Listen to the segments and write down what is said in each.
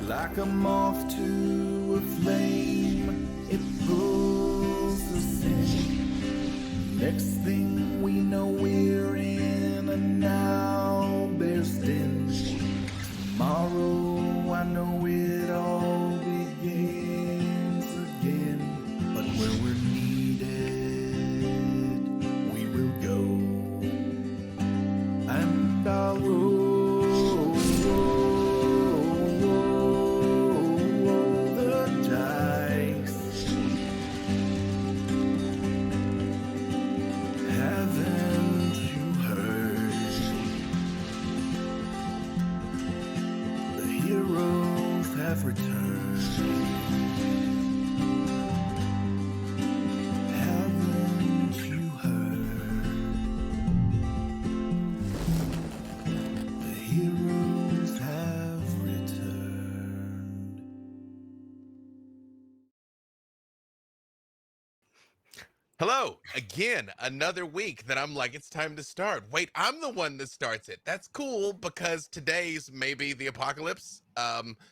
Like a moth to a flame, it pulls us in. Next thing we know, we're in a now bear's den. Tomorrow, I know it all begins again. But where we're needed, we will go. And I'll roll the dice. Haven't you heard? The heroes have returned. Haven't you heard? The heroes have returned. Hello, again, another week that I'm like, it's time to start. Wait, I'm the one that starts it. That's cool because today's maybe the apocalypse.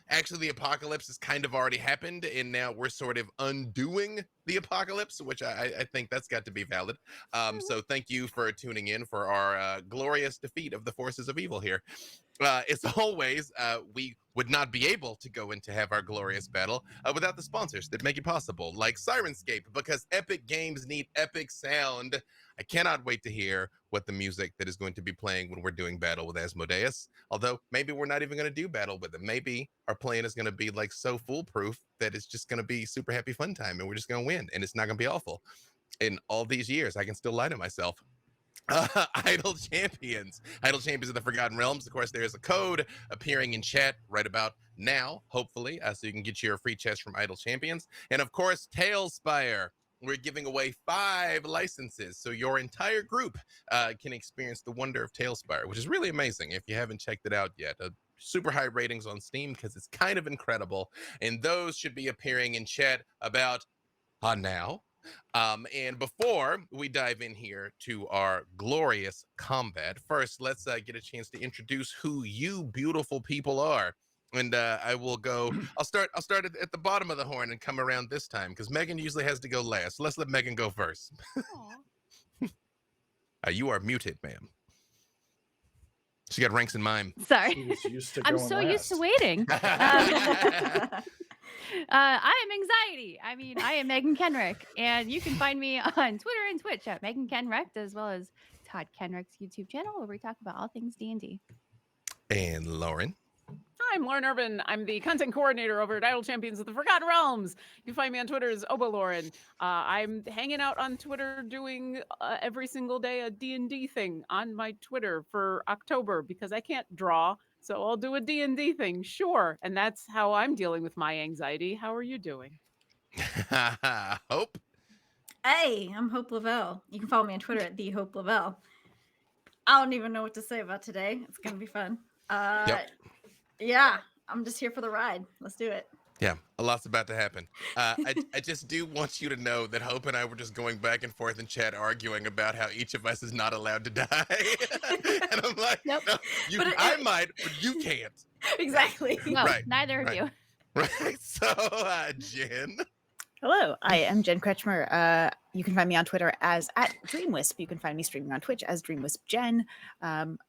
Actually, the apocalypse has kind of already happened, and now we're sort of undoing the apocalypse, which I think that's got to be valid. So thank you for tuning in for our glorious defeat of the forces of evil here. As always, we would not be able to go in to have our glorious battle without the sponsors that make it possible, like Sirenscape, because epic games need epic sound. I cannot wait to hear what the music that is going to be playing when we're doing battle with Asmodeus. Although maybe we're not even going to do battle with him. Maybe our plan is going to be like so foolproof that it's just going to be super happy fun time and we're just going to win and it's not going to be awful. In all these years, I can still lie to myself. Idle Champions. Idle Champions of the Forgotten Realms. Of course, there's a code appearing in chat right about now, hopefully, so you can get your free chest from Idle Champions. And of course, Tailspire. We're giving away 5 licenses, so your entire group can experience the wonder of Tailspire, which is really amazing if you haven't checked it out yet. Super high ratings on Steam because it's kind of incredible. And those should be appearing in chat about now. And before we dive in here to our glorious combat, first let's get a chance to introduce who you beautiful people are. And I will go. I'll start at the bottom of the horn and come around this time because Meagan usually has to go last. So let's let Meagan go first. You are muted, ma'am. She got ranks in mime. Sorry. Used to I'm going so last. used to waiting. I am anxiety. I mean, I am Meagan Kenreck, and you can find me on Twitter and Twitch at Meagan Kenreck, as well as Todd Kenreck's YouTube channel, where we talk about all things D&D. And Lauren. I'm Lauren Urban. I'm the content coordinator over at Idle Champions of the Forgotten Realms. You can find me on Twitter as OboLauren. I'm hanging out on Twitter doing every single day a D&D thing on my Twitter for October because I can't draw. So I'll do a D&D thing, sure. And that's how I'm dealing with my anxiety. How are you doing? Hope. Hey, I'm Hope LaVelle. You can follow me on Twitter at @HopeLaVelle. I don't even know what to say about today. It's going to be fun. Yep. Yeah, I'm just here for the ride. Let's do it. Yeah, a lot's about to happen. I just do want you to know that Hope and I were just going back and forth in chat arguing about how each of us is not allowed to die. And I'm like, Nope. no, I might, but you can't. Exactly. No, Right, neither of right. you. Right, so Jen. Hello, I am Jen Kretchmer. You can find me on Twitter as @DreamWisp. You can find me streaming on Twitch as DreamWispJen.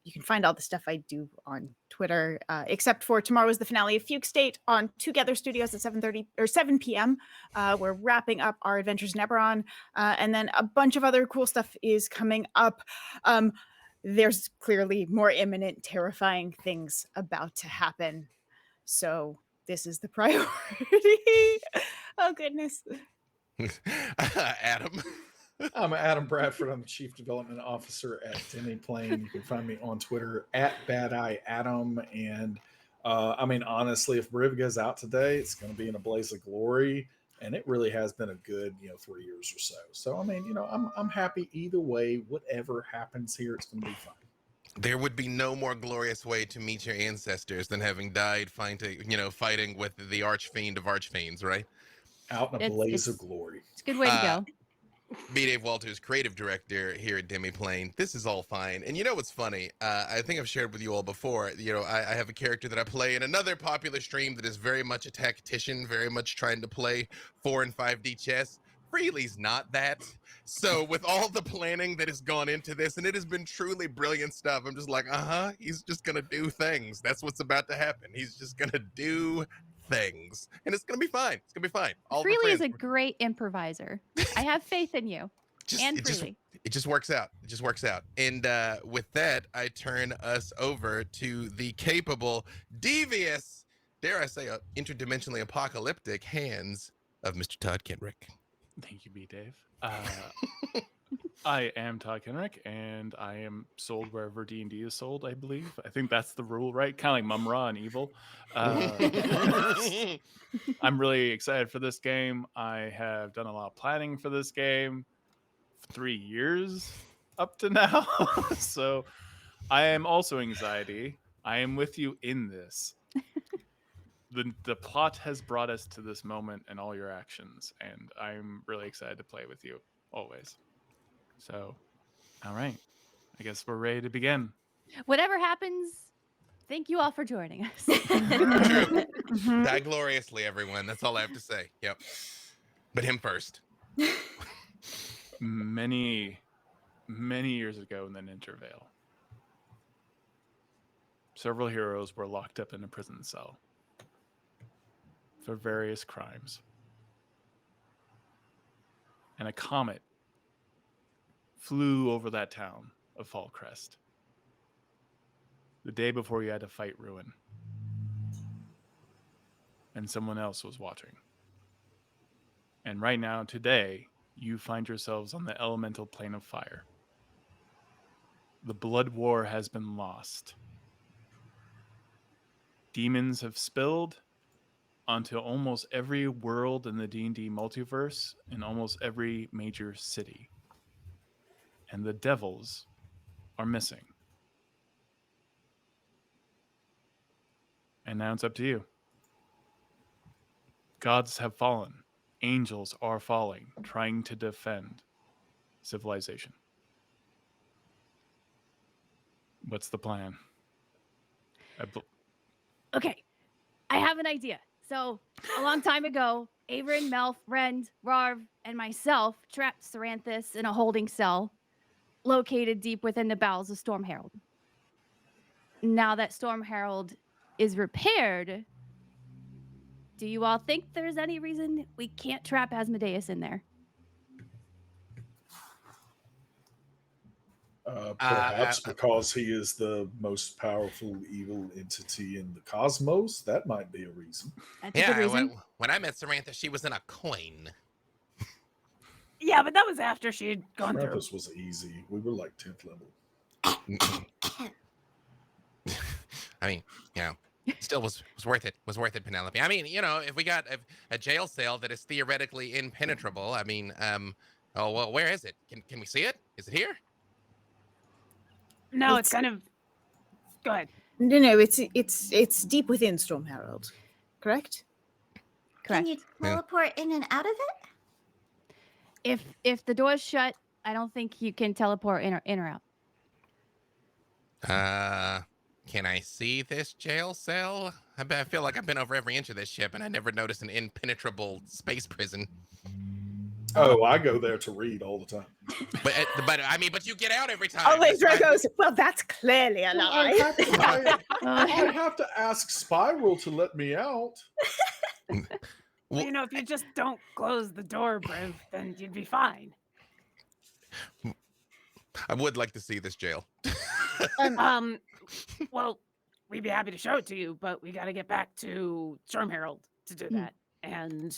You can find all the stuff I do on Twitter, except for tomorrow is the finale of Fugue State on Together Studios at 7:30 or 7 p.m. We're wrapping up our adventures in Eberron, and then a bunch of other cool stuff is coming up. There's clearly more imminent, terrifying things about to happen. So this is the priority. Oh, goodness. Adam. I'm Adam Bradford. I'm the Chief Development Officer at Demiplane. You can find me on Twitter at BadEyeAdam. And I mean, honestly, if Briv goes out today, it's going to be in a blaze of glory. And it really has been a good, 3 years or so. So, I mean, I'm happy either way. Whatever happens here, it's going to be fun. There would be no more glorious way to meet your ancestors than having died fighting with the archfiend of archfiends, right? Out in a blaze of glory. It's a good way to go. B. Dave Walters, creative director here at Demiplane. This is all fine. And you know what's funny? I think I've shared with you all before. I have a character that I play in another popular stream that is very much a tactician, very much trying to play 4 and 5D chess. Freely's not that. So with all the planning that has gone into this, and it has been truly brilliant stuff, I'm just like, he's just going to do things. That's what's about to happen. He's just going to do things. And it's going to be fine. It's going to be fine. Freely is a great improviser. I have faith in you. It just works out. It just works out. And with that, I turn us over to the capable, devious, dare I say, interdimensionally apocalyptic hands of Mr. Todd Kenreck. Thank you, B. Dave. I am Todd Kenreck, and I am sold wherever D&D is sold, I believe. I think that's the rule, right? Kind of like Mumra and Evil. I'm really excited for this game. I have done a lot of planning for this game for 3 years up to now. So I am also anxiety. I am with you in this. The plot has brought us to this moment and all your actions, and I'm really excited to play with you always. So, all right. I guess we're ready to begin. Whatever happens, thank you all for joining us. Die gloriously, everyone. That's all I have to say. Yep. But him first. Many years ago in the Intervale, several heroes were locked up in a prison cell for various crimes. And a comet flew over that town of Fallcrest the day before you had to fight Ruin. And someone else was watching. And right now, today, you find yourselves on the elemental plane of fire. The blood war has been lost. Demons have spilled onto almost every world in the D&D multiverse in almost every major city. And the devils are missing. And now it's up to you. Gods have fallen. Angels are falling, trying to defend civilization. What's the plan? Okay, I have an idea. So, a long time ago, Averin, Melf, Rend, Rarv, and myself trapped Saranthus in a holding cell located deep within the bowels of Storm Herald. Now that Storm Herald is repaired, do you all think there's any reason we can't trap Asmodeus in there? Perhaps because he is the most powerful evil entity in the cosmos. That might be a reason. That's a good reason. When I met Sarantha, she was in a coin. Yeah, but that was after she had gone through. This was easy. We were like 10th level. I mean, still was worth it. Was worth it, Penelope. I mean, if we got a jail cell that is theoretically impenetrable, I mean, where is it? Can we see it? Is it here? No, it's kind of. Go ahead. No, it's deep within Storm Herald, correct? Can you teleport in and out of it? If the door's shut, I don't think you can teleport in or out. Can I see this jail cell? I feel like I've been over every inch of this ship, and I never noticed an impenetrable space prison. Oh, I go there to read all the time. But you get out every time. Alyndra goes, well, that's clearly a lie. I have to ask Spiral to let me out. Well, if you just don't close the door, Briv, then you'd be fine. I would like to see this jail. Well, we'd be happy to show it to you, but we got to get back to Storm Herald to do that. And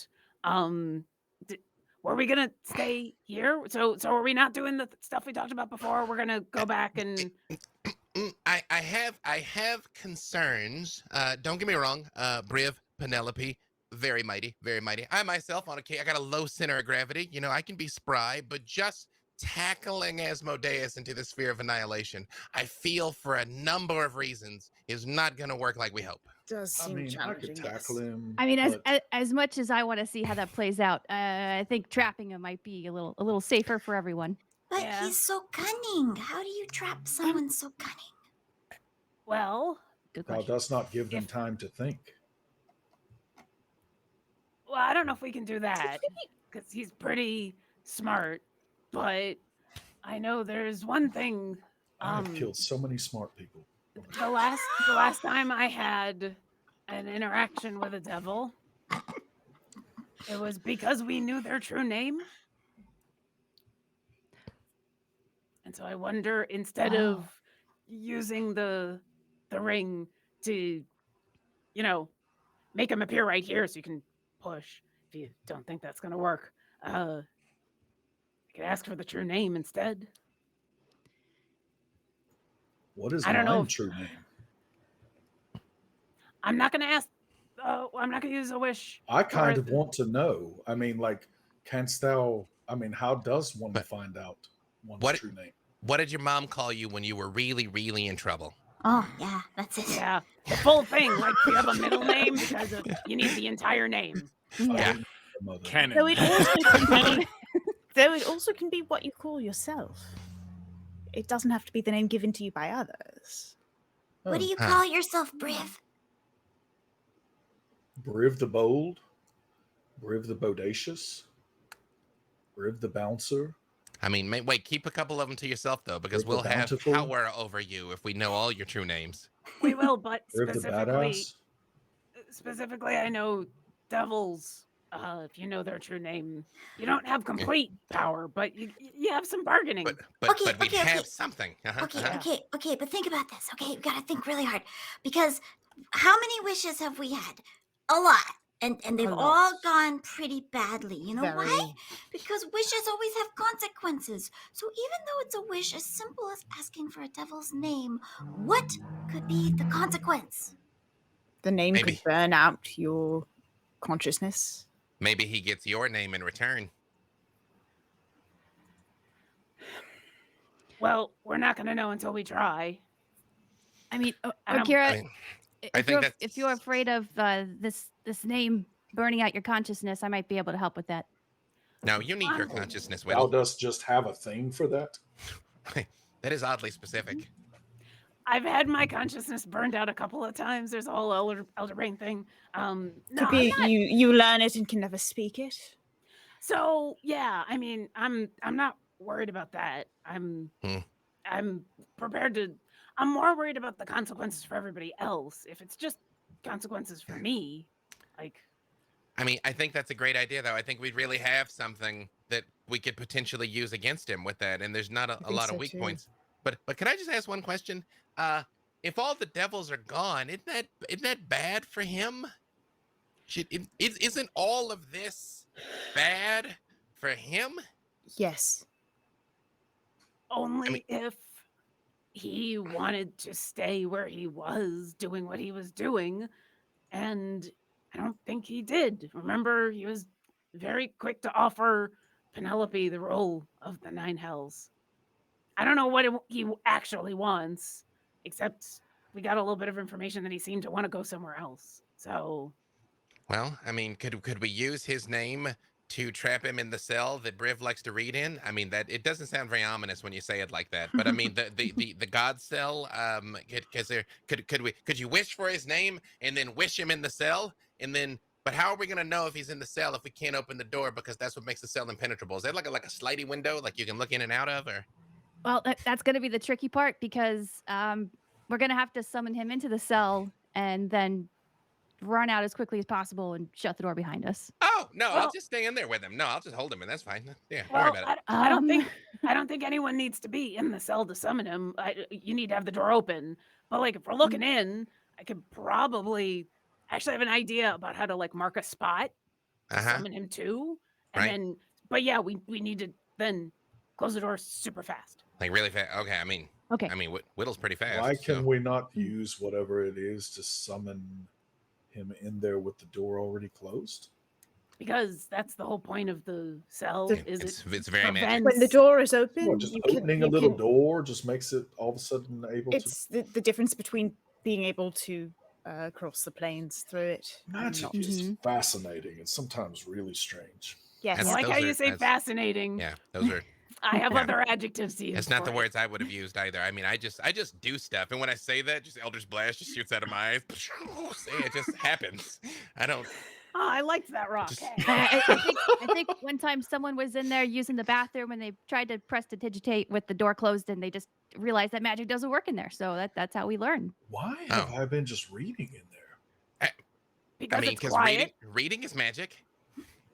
were we gonna stay here? So are we not doing the stuff we talked about before? We're gonna go back and. I have concerns. Don't get me wrong. Briv, Penelope, very mighty, very mighty. I myself, I got a low center of gravity. I can be spry, but just tackling Asmodeus into the sphere of annihilation, I feel for a number of reasons is not going to work like we hope. does I seem mean, I challenging. could tackle him. I mean, but as much as I want to see how that plays out, I think trapping him might be a little safer for everyone. But Yeah. he's so cunning. How do you trap someone so cunning? Well, Good thou question. dost not give them If- time to think. well, I don't know if we can do that because he's pretty smart. But I know there's one thing. I have killed so many smart people. The last time I had an interaction with a devil, it was because we knew their true name. And so I wonder, instead of using the ring to, make him appear right here so you can push, if you don't think that's gonna work, I could ask for the true name instead. What is I don't know my if- true name? I'm not gonna ask. I'm not gonna use a wish. I kind or- of want to know. I mean, like, canst thou? I mean, how does one But- find out one's What- true name? What did your mom call you when you were really, really in trouble? Oh, yeah, that's it. Yeah, the full thing. Like, do you have a middle name because you need the entire name? I Yeah. didn't know my mother. Canon. Though it also can be, though it also can be what you call yourself. It doesn't have to be the name given to you by others. What do you Huh. call yourself, Briv? Briv the Bold, Briv the Bodacious, Briv the Bouncer. I mean, wait, keep a couple of them to yourself though, because With the we'll have bountiful. power over you if we know all your true names. We will, but Briv the Badass. specifically, I know devils. If you know their true name, you don't have complete power, but you have some bargaining. But Okay, we'd okay, have okay. something. Okay, but think about this. Okay, you gotta think really hard. Because how many wishes have we had? A lot. And they've A all lot. gone pretty badly. You know why? Very. Because wishes always have consequences. So even though it's a wish as simple as asking for a devil's name, what could be the consequence? The name Maybe. could burn out your consciousness. Maybe he gets your name in return. Well, we're not going to know until we try. I mean, I don't- Orkira, I mean, I think if you're afraid of this name burning out your consciousness, I might be able to help with that. no, you need your consciousness, Thou Widdle. dost just have a thing for that. That is oddly specific. I've had my consciousness burned out a couple of times. There's a whole elder brain thing. No, Could be you learn it and can never speak it. So yeah, I mean, I'm not worried about that. I'm prepared to. I'm more worried about the consequences for everybody else. If it's just consequences for me, like, I mean, I think that's a great idea, though. I think we'd really have something that we could potentially use against him with that, and there's not a think lot so of weak too. points. But can I just ask one question? If all the devils are gone, isn't that bad for him? Isn't all of this bad for him? Yes. only if he wanted to stay where he was doing what he was doing, and I don't think he did. Remember, he was very quick to offer Penelope the role of the Nine Hells. I don't know what he actually wants, except we got a little bit of information that he seemed to want to go somewhere else. So, Well, I mean, could we use his name to trap him in the cell that Briv likes to read in? I mean, that it doesn't sound very ominous when you say it like that. But I mean, the God cell. Could you wish for his name and then wish him in the cell and then? But how are we gonna know if he's in the cell if we can't open the door because that's what makes the cell impenetrable? Is that like a slidey window like you can look in and out of, or? Well, that's going to be the tricky part because we're going to have to summon him into the cell and then run out as quickly as possible and shut the door behind us. Oh no, I'll Well- just stay in there with him. No, I'll just hold him, and that's fine. Yeah, don't worry well, about it. I don't Um, think I don't think anyone needs to be in the cell to summon him. You need to have the door open. But like, if we're looking in, I could probably actually have an idea about how to like mark a spot to summon him to, and Right. then. But yeah, we need to then close the door super fast. Like really fast. Okay, I mean, Okay. Whittle's pretty fast. Why can so- we not use whatever it is to summon him in there with the door already closed? Because that's the whole point of the cell. The- Is It's it very magic. prevents- When the door is open, Well, just you can- opening a you little can- door just makes it all of a sudden able to. It's the difference between being able to across the plains through it. and Magic not- is fascinating and sometimes really strange. Yes. I That's- like those how are- you say that's- fascinating. Yeah, those are. I have Yeah. other adjectives to use. It's not the for it. words I would have used either. I mean, I just do stuff, and when I say that, just Eldritch Blast just shoots out of my eyes. It just happens. I don't. Oh, I liked that rock. Just- Hey. I think one time someone was in there using the bathroom and they tried to press to digitate with the door closed and they just realized that magic doesn't work in there. So that's how we learn. Why have Oh. I been just reading in there? Because I mean, it's because quiet. reading is magic.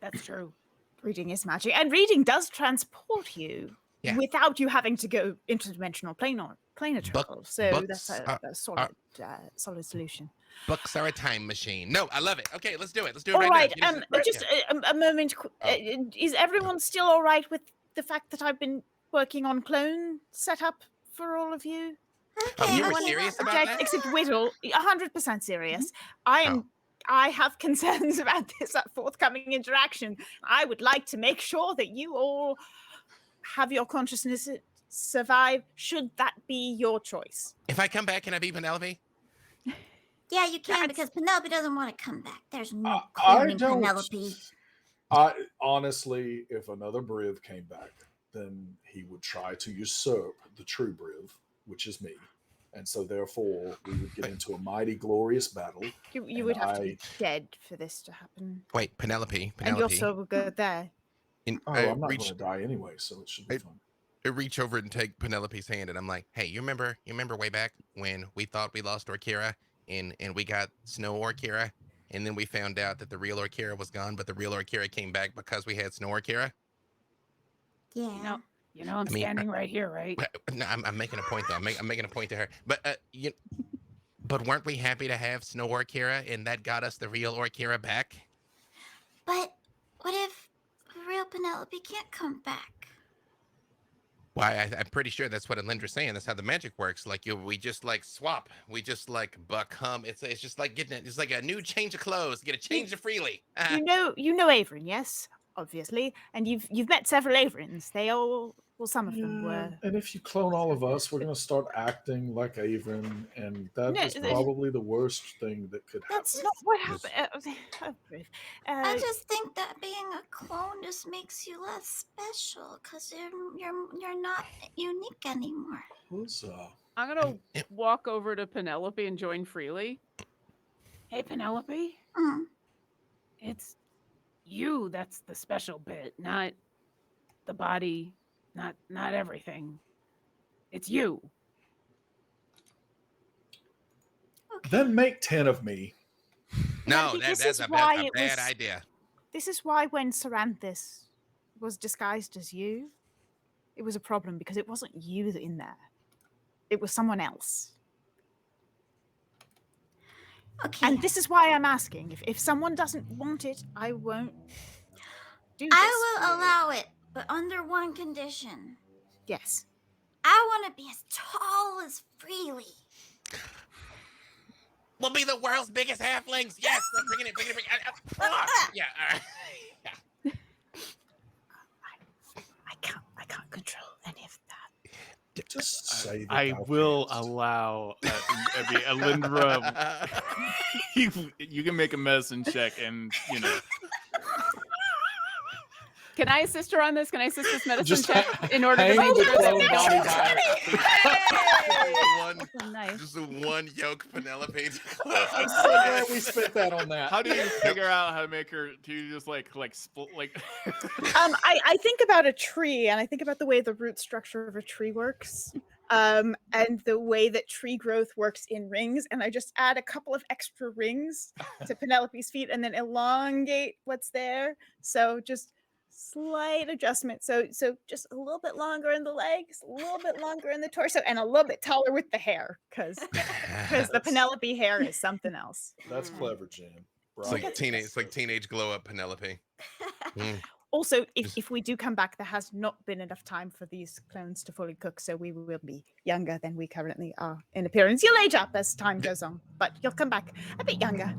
That's true. Reading is magic, and reading does transport you Yeah. without you having to go interdimensional planar travel. So books that's a, are- a solid, solid solution. Books are a time machine. No, I love it. Okay, let's do it. Let's do it All right right, now. Get us- just a moment. Is everyone still all right with the fact that I've been working on clone setup for all of you? Oh, you were okay, serious well, about Jack, that? except Widdle, 100% serious. I am. Oh. I have concerns about this forthcoming interaction. I would like to make sure that you all have your consciousness survive. Should that be your choice? If I come back, can I be Penelope? Yeah, you can That's- because Penelope doesn't want to come back. There's no I cloning don't. Penelope. I honestly, if another Briv came back, then he would try to usurp the true Briv, which is me, and so therefore we would get into a mighty glorious battle. You And would have to be dead for this to happen. Wait, Penelope. And you're Penelope. so good there. Oh, I I'm not reach, going to die anyway, so it should be I- fun. I reach over and take Penelope's hand, and I'm like, "Hey, you remember way back when we thought we lost Orkira, and we got Snow Orkira, and then we found out that the real Orkira was gone, but the real Orkira came back because we had Snow Orkira." Yeah. You know, I'm I mean, standing right here, right? No, I'm making a point though. I'm making a point to her. But but weren't we happy to have Snow Orkira, and that got us the real Orkira back? But what if real Penelope can't come back? Why? I'm pretty sure that's what Alyndra's saying. That's how the magic works. Like we just like swap. We just like become. It's just like getting it. It's like a new change of clothes. You get to change it freely. You know Averin, yes, obviously, and you've met several Averins. They all, well, some of them were. And if you clone all of us, we're going to start acting like Avon, and that No, is probably the worst thing that could happen. That's not what Yes. happened. Briv. I just think that being a clone just makes you less special because you're not unique anymore. Huzzah. I'm gonna walk over to Penelope and join freely. Hey, Penelope, Mm. it's you that's the special bit, not the body, not everything. It's you. Okay. Then make 10 of me. No, This that's is a why bad it was- idea. This is why when Saranthus was disguised as you, it was a problem because it wasn't you in there. It was someone else. Okay. And this is why I'm asking. If someone doesn't want it, I won't do this. I will allow it, but under one condition. Yes. I want to be as tall as Freely. We'll be the world's biggest halflings. Yes, bring it. Yeah. All right. Yeah. I can't control any of that. Just say that I thou will canst. allow Alyndra. you can make a medicine check, and you know. Can I assist her on this? Can I assist this medicine Just check in order to hang make the sure that clone body by One, So nice. just one yoke Penelope. I'm so glad we spent that on that. How do you figure out how to make her? Do you just like split like? I think about a tree, and I think about the way the root structure of a tree works, and the way that tree growth works in rings, and I just add a couple of extra rings to Penelope's feet, and then elongate what's there. So just slight adjustment. So just a little bit longer in the legs, a little bit longer in the torso, and a little bit taller with the hair, because the Penelope hair is something else. That's clever, Jen. It's Bravo. like teenage glow up Penelope. Mm. Also, Just- if we do come back, there has not been enough time for these clones to fully cook, so we will be younger than we currently are in appearance. You'll age up as time goes on, but you'll come back a bit younger.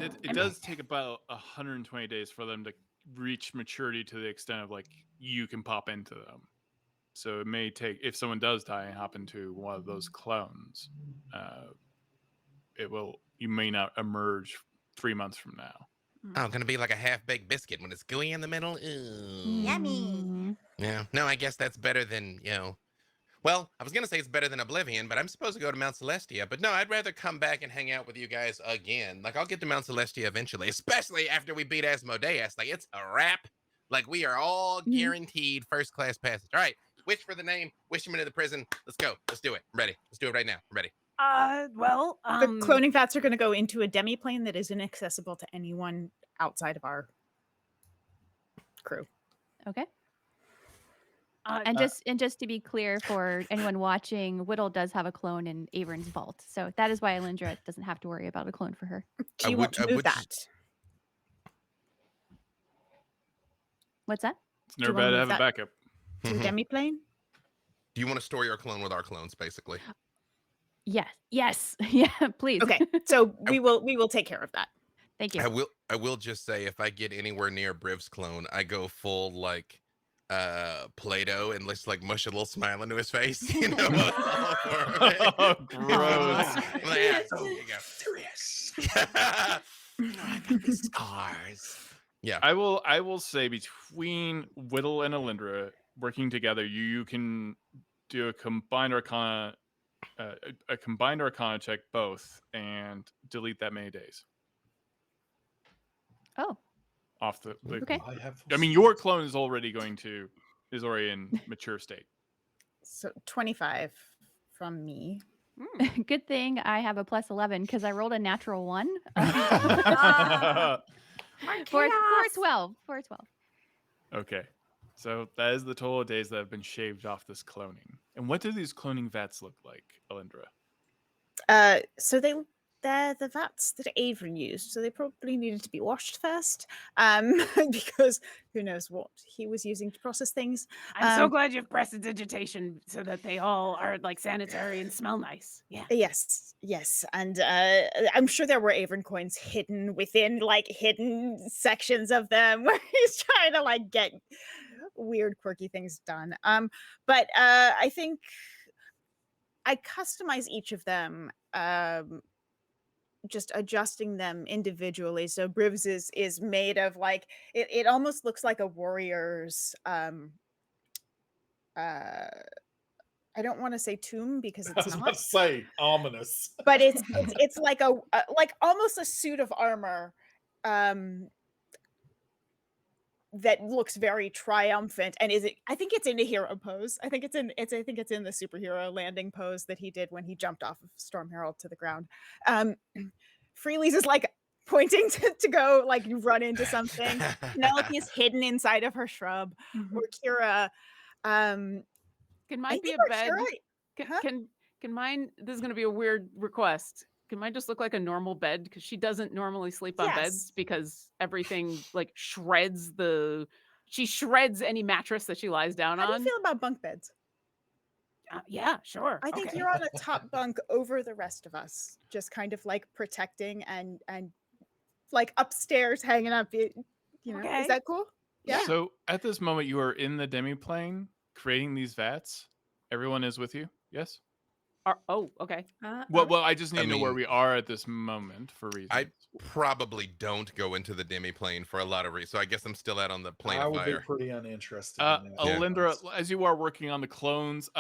It does take about 120 days for them to reach maturity to the extent of like you can pop into them. So it may take, if someone does die and hop into one of those clones, you may not emerge 3 months from now. Oh, gonna be like a half-baked biscuit when it's gooey in the middle. Ooh. Yummy. Yeah. No, I guess that's better than, well, I was gonna say it's better than Oblivion, but I'm supposed to go to Mount Celestia. But no, I'd rather come back and hang out with you guys again. Like, I'll get to Mount Celestia eventually, especially after we beat Asmodeus. Like, it's a wrap. Like, we are all guaranteed first-class passage. All right, wish for the name, wish him into the prison. Let's go. Let's do it. I'm ready. Let's do it right now. I'm ready. The cloning vats are going to go into a demiplane that is inaccessible to anyone outside of our crew. Okay. And just to be clear for anyone watching, Widdle does have a clone in Avern's vault, so that is why Alyndra doesn't have to worry about a clone for her. Do you want to move that? What's that? It's never bad to have a backup. To a demiplane? Do you want to store your clone with our clones, basically? Yes. Yeah, please. Okay, so we will take care of that. Thank you. I will just say, if I get anywhere near Briv's clone, I go full like Play-Doh and let's like mush a little smile into his face. Oh, gross. Like, yeah, there you go. Serious. I got these scars. Yeah. I will say between Widdle and Alyndra working together, you can do a combined arcana check both and delete that many days. Oh. Off the okay. I mean, your clone is already in mature state. So 25 from me. Good thing I have a plus 11 because I rolled a natural 1. For 12. Okay. So that is the total of days that have been shaved off this cloning. And what do these cloning vats look like, Alyndra? So they're the vats that Avon used, so they probably needed to be washed first, because who knows what he was using to process things. I'm so glad you have prestidigitation so that they all are like sanitary and smell nice. Yeah. Yes, and I'm sure there were Avon coins hidden within like hidden sections of them where he's trying to like get weird, quirky things done. But I think I customize each of them. Just adjusting them individually. So Briv's is made of like it almost looks like a warrior's I don't want to say tomb because it's I was about to say ominous. But it's like a like almost a suit of armor that looks very triumphant and I think it's in a hero pose. I think it's in the superhero landing pose that he did when he jumped off of Storm Herald to the ground. Freely's is like pointing to go like run into something. Penelope is hidden inside of her shrub. Orkira, can mine be a bed? Can mine? This is going to be a weird request. Can mine just look like a normal bed? Because she doesn't normally sleep on beds because everything like shreds she shreds any mattress that she lies down on. How do you feel about bunk beds? Yeah, sure. I think you're on a top bunk over the rest of us, just kind of like protecting and like upstairs hanging up. You know, is that cool? Yeah. So at this moment, you are in the demiplane creating these vats. Everyone is with you. Yes. Okay. Well, I just need to know where we are at this moment for reasons. I probably don't go into the demiplane for a lot of reasons, so I guess I'm still out on the plane of fire. I would be pretty uninterested. Alyndra, as you are working on the clones,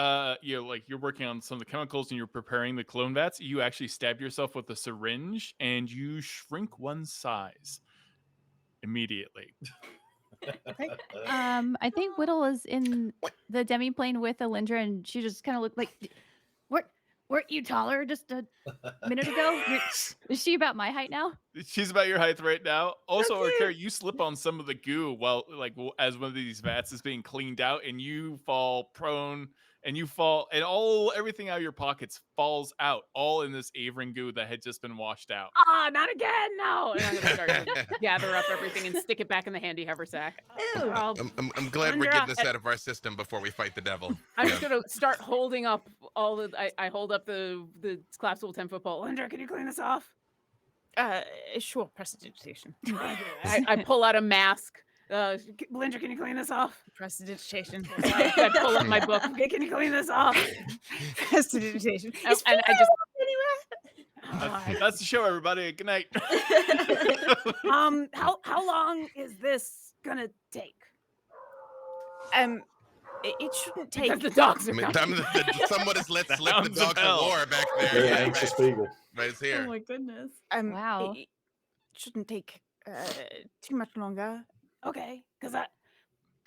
you're working on some of the chemicals and you're preparing the clone vats. You actually stabbed yourself with a syringe and you shrink one size immediately. Okay. I think Widdle is in the demiplane with Alyndra, and she just kind of looked like. Weren't you taller just a minute ago? Is she about my height now? She's about your height right now. Also, Orkira, you slip on some of the goo while, as one of these vats is being cleaned out, and you fall prone, and everything out of your pockets falls out, all in this Avon goo that had just been washed out. Not again, no! And I'm gonna start to gather up everything and stick it back in the handy haversack. I'm glad we're getting this out of our system before we fight the devil. I'm just gonna start holding up I hold up the collapsible 10-foot pole. Alyndra, can you clean this off? Sure, prestidigitation. I pull out a mask. Alyndra, can you clean this off? Prestidigitation. I pull up my book. Okay, can you clean this off? Prestidigitation. And I just That's the show, everybody. Good night. How long is this gonna take? It shouldn't Because take. the dogs I are mean, coming. someone has let slip the Sounds dogs of hell. war back there. Very Yeah, anxious right, people. right it's here. Oh my goodness. Wow. It shouldn't take too much longer. Okay, because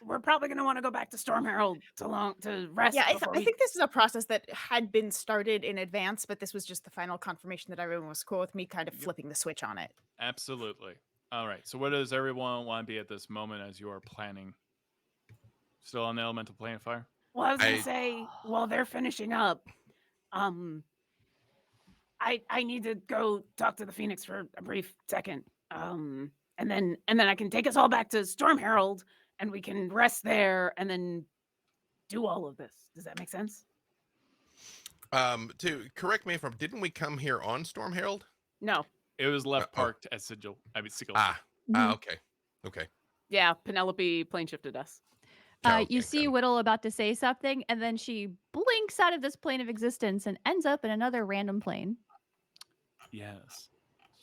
we're probably gonna want to go back to Storm Herald to rest. Yeah, I before we... think this is a process that had been started in advance, but this was just the final confirmation that everyone was cool with me kind of flipping the switch on it. Absolutely. All right. So where does everyone want to be at this moment as you are planning? Still on the elemental plane of fire? Well, I was gonna say, while they're finishing up, I need to go talk to the Phoenix for a brief second, and then I can take us all back to Storm Herald, and we can rest there, and then do all of this. Does that make sense? To correct me if I'm, didn't we come here on Storm Herald? No. It was left oh. parked at Sigil. Sigil. Okay. Okay. Yeah, Penelope plane shifted us. Okay, You see got it. Widdle about to say something, and then she blinks out of this plane of existence and ends up in another random plane. Yes.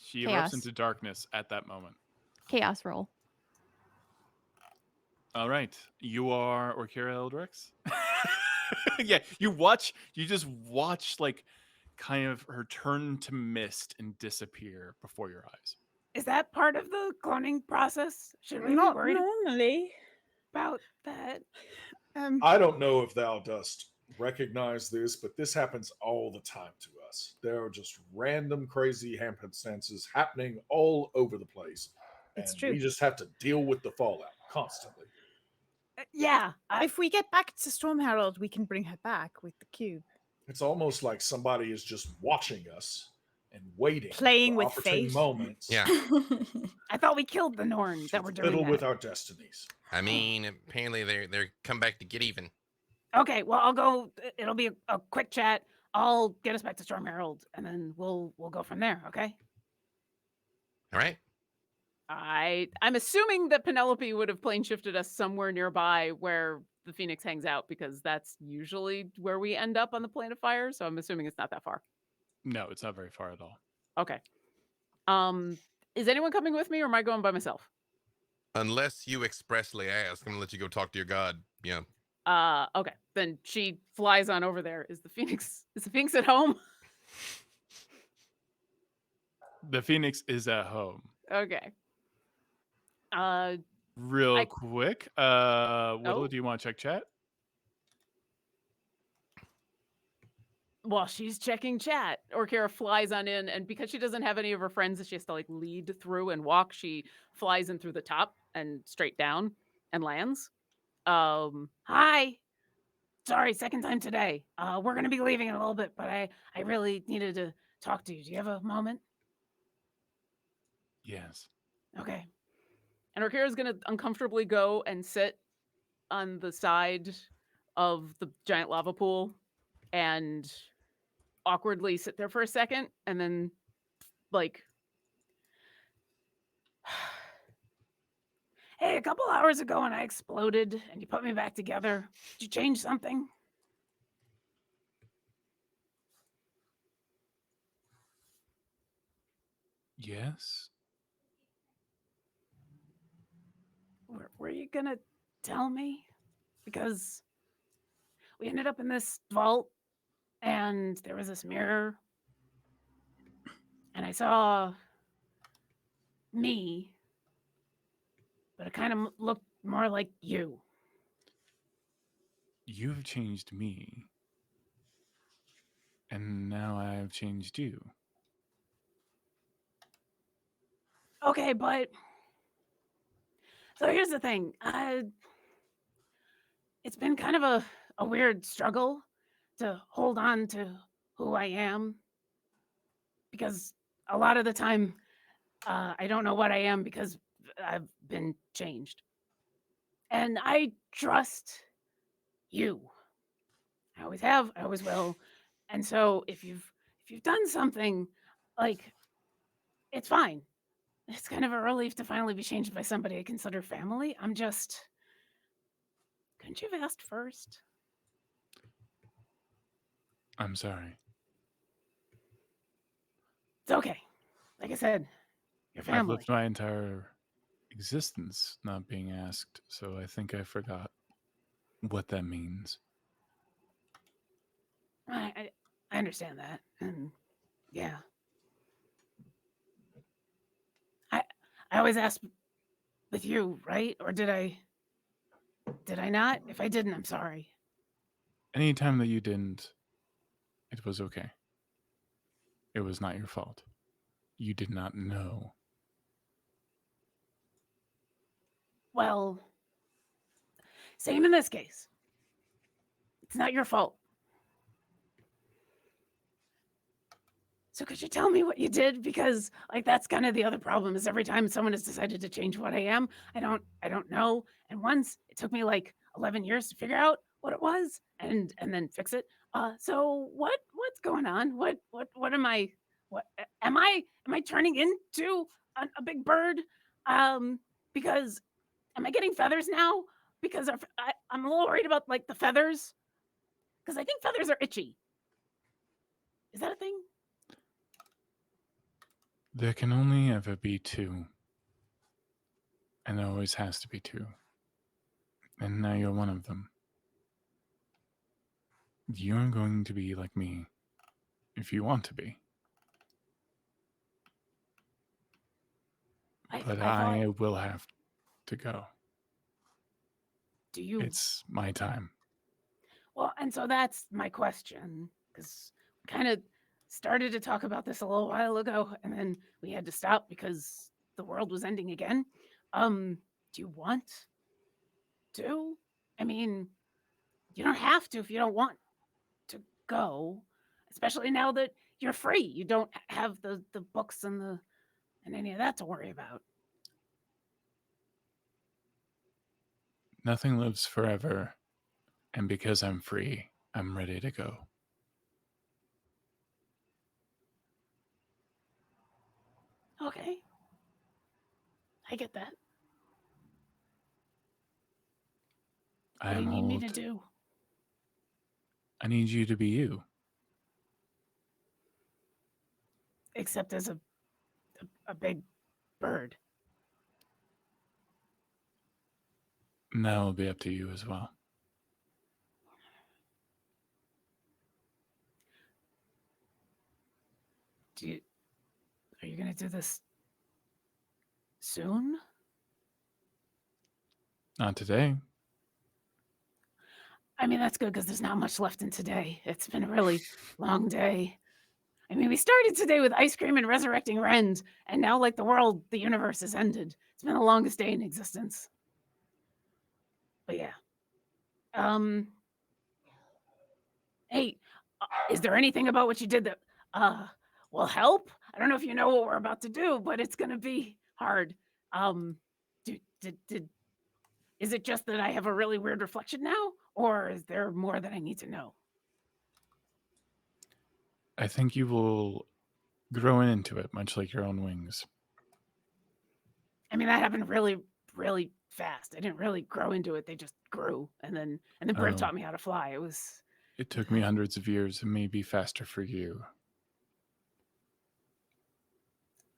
She Chaos. erupts into darkness at that moment. Chaos roll. All right. You are Orkira Ildrex? Yeah, you just watch like kind of her turn to mist and disappear before your eyes. Is that part of the cloning process? Should we Not be worried normally. about that? I don't know if thou dost recognize this, but this happens all the time to us. There are just random crazy happenstances happening all over the place. It's and true. We just have to deal with the fallout constantly. Yeah. If we get back to Storm Herald, we can bring her back with the cube. It's almost like somebody is just watching us and waiting, Playing for with opportune fate. moments. Yeah. I thought we killed the Norn that to we're doing fiddle that. with our destinies. I mean, apparently they're come back to get even. Okay, well, I'll go. It'll be a quick chat. I'll get us back to Storm Herald, and then we'll go from there. Okay. All right. I'm assuming that Penelope would have plane shifted us somewhere nearby where the Phoenix hangs out, because that's usually where we end up on the plane of fire. So I'm assuming it's not that far. No, it's not very far at all. Okay. Is anyone coming with me, or am I going by myself? Unless you expressly ask, I'm gonna let you go talk to your god. Yeah. Okay. Then she flies on over there. Is the Phoenix at home? The Phoenix is at home. Okay. Real quick. Widdle, Oh. do you want to check chat? While she's checking chat, Orkira flies on in, and because she doesn't have any of her friends that she has to like lead through and walk, she flies in through the top and straight down and lands. Hi. Sorry, second time today. We're gonna be leaving in a little bit, but I really needed to talk to you. Do you have a moment? Yes. Okay. And Orkira's gonna uncomfortably go and sit on the side of the giant lava pool and awkwardly sit there for a second, and then like, hey, a couple hours ago when I exploded and you put me back together, did you change something? Yes. Were you gonna tell me? Because we ended up in this vault and there was this mirror and I saw me, but it kind of looked more like you. You've changed me. And now I have changed you. Okay, but so here's the thing. It's been kind of a weird struggle to hold on to who I am, because a lot of the time I don't know what I am because I've been changed. And I trust you. I always have, I always will. And so if you've done something, like, it's fine. It's kind of a relief to finally be changed by somebody I consider family. I'm just, couldn't you have asked first? okay. Like I said, your I've family. lived my entire existence not being asked, so I think I forgot what that means. I understand that. And yeah. I always ask with you, right? Or did I not? If I didn't, I'm sorry. Anytime that you didn't, it was okay. It was not your fault. You did not know. Well, same in this case. It's not your fault. So could you tell me what you did? Because like that's kind of the other problem is every time someone has decided to change what I am, I don't know. And once it took me like 11 years to figure out what it was and then fix it. So what's going on? What am I? What am I turning into a big bird? Because am I getting feathers now? Because I'm a little worried about like the feathers. Because I think feathers are itchy. Is that a thing? There can only ever be two. And there always has to be two. And now you're one of them. You're going to be like me if you want to be. But I will have to go. Do you? It's my time. Well, and so that's my question, because we kind of started to talk about this a little while ago, and then we had to stop because the world was ending again. Do you want to? I mean, you don't have to if you don't want to go, especially now that you're free. You don't have the books and any of that to worry about. Nothing lives forever. And because I'm free, I'm ready to go. Okay. I get that. What do you need me to do? I need you to be you. Except as a big bird. And that'll be up to you as well. Are you going to do this soon? Not today. I mean, that's good because there's not much left in today. It's been a really long day. I mean, we started today with ice cream and resurrecting wrens, and now, like, the universe has ended. It's been the longest day in existence. But yeah. Hey, is there anything about what you did that will help? I don't know if you know what we're about to do, but it's gonna be hard. Is it just that I have a really weird reflection now, or is there more that I need to know? I think you will grow into it, much like your own wings. I mean, that happened really, really fast. I didn't really grow into it. They just grew, and then Briv taught me how to fly. It took me hundreds of years, and maybe faster for you.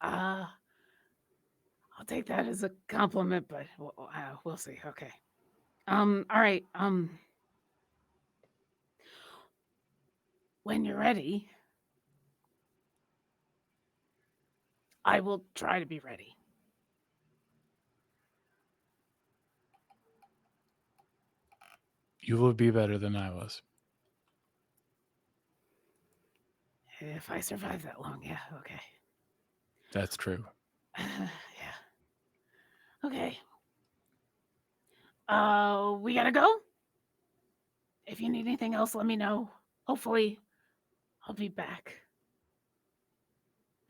I'll take that as a compliment, but we'll see. Okay. All right. When you're ready, I will try to be ready. You will be better than I was. If I survive that long, yeah, okay. That's true. Yeah. Okay. We gotta go. If you need anything else, let me know. Hopefully, I'll be back.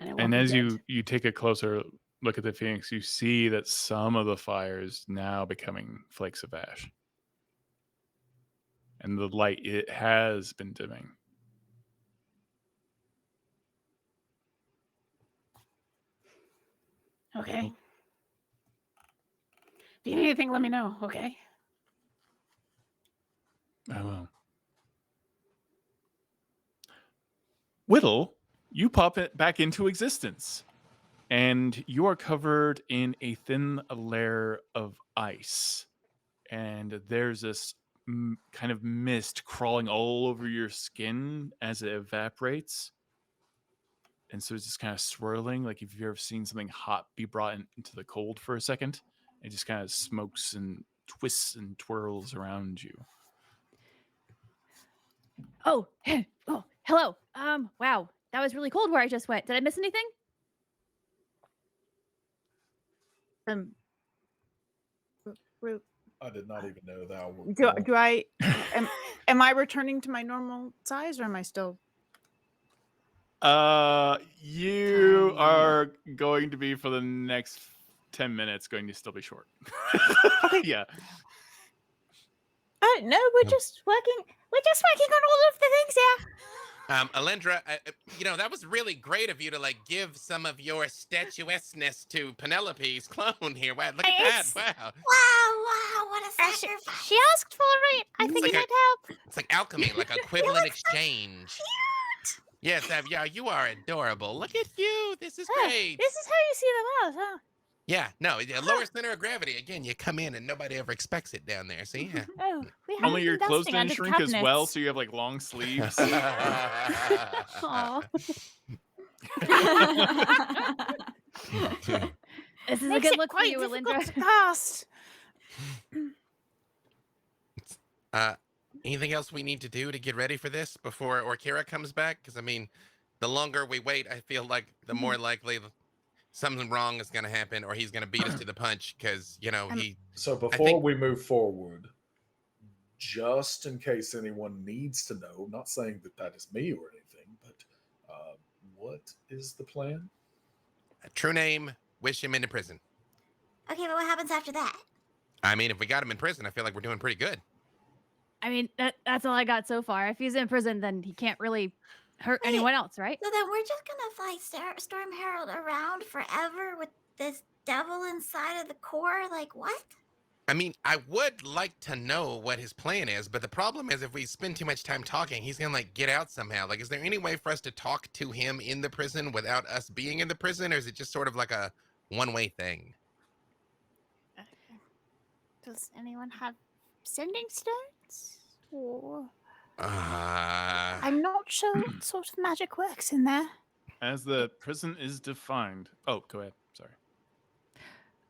And as you take a closer look at the Phoenix, you see that some of the fire is now becoming flakes of ash. And the light, it has been dimming. Okay. If you need anything, let me know, okay? I will. Widdle, you pop it back into existence, and you are covered in a thin layer of ice. And there's this kind of mist crawling all over your skin as it evaporates. And so it's just kind of swirling, like if you've ever seen something hot be brought into the cold for a second. It just kind of smokes and twists and twirls around you. Oh, oh, hello. Wow, that was really cold where I just went. Did I miss anything? I did not even know that. Do I am I returning to my normal size, or am I still? You are going to be, for the next 10 minutes, going to still be short. Yeah. No, we're just working. We're just working on all of the things here. Alyndra, that was really great of you to like give some of your statuesqueness to Penelope's clone here. Wow, look at that! Wow. Wow, what a sacrifice. She asked for it. I think it might help. It's like alchemy, like equivalent exchange. Cute. Yes, yeah, you are adorable. Look at you. This is great. This is how you see the world, huh? Yeah, no, lower center of gravity. Again, you come in and nobody ever expects it down there. So yeah. Oh, we have Only your clothes didn't shrink as well, so you have like long sleeves. Aw. This is a good look for you, Alyndra. Cast. Anything else we need to do to get ready for this before Orkira comes back? Because I mean, the longer we wait, I feel like the more likely something wrong is going to happen, or he's going to beat us to the punch. Because he. So before we move forward, just in case anyone needs to know, not saying that is me or anything, but what is the plan? True name, wish him into prison. Okay, but what happens after that? I mean, if we got him in prison, I feel like we're doing pretty good. I mean, that's all I got so far. If he's in prison, then he can't really hurt anyone else, right? So then we're just gonna fly Storm Herald around forever with this devil inside of the core? Like, what? I mean, I would like to know what his plan is, but the problem is if we spend too much time talking, he's gonna like get out somehow. Like, is there any way for us to talk to him in the prison without us being in the prison, or is it just sort of like a one-way thing? Does anyone have sending stones? Or I'm I'm not sure what sort of magic works in there. As the prison is defined. Oh, go ahead. Sorry.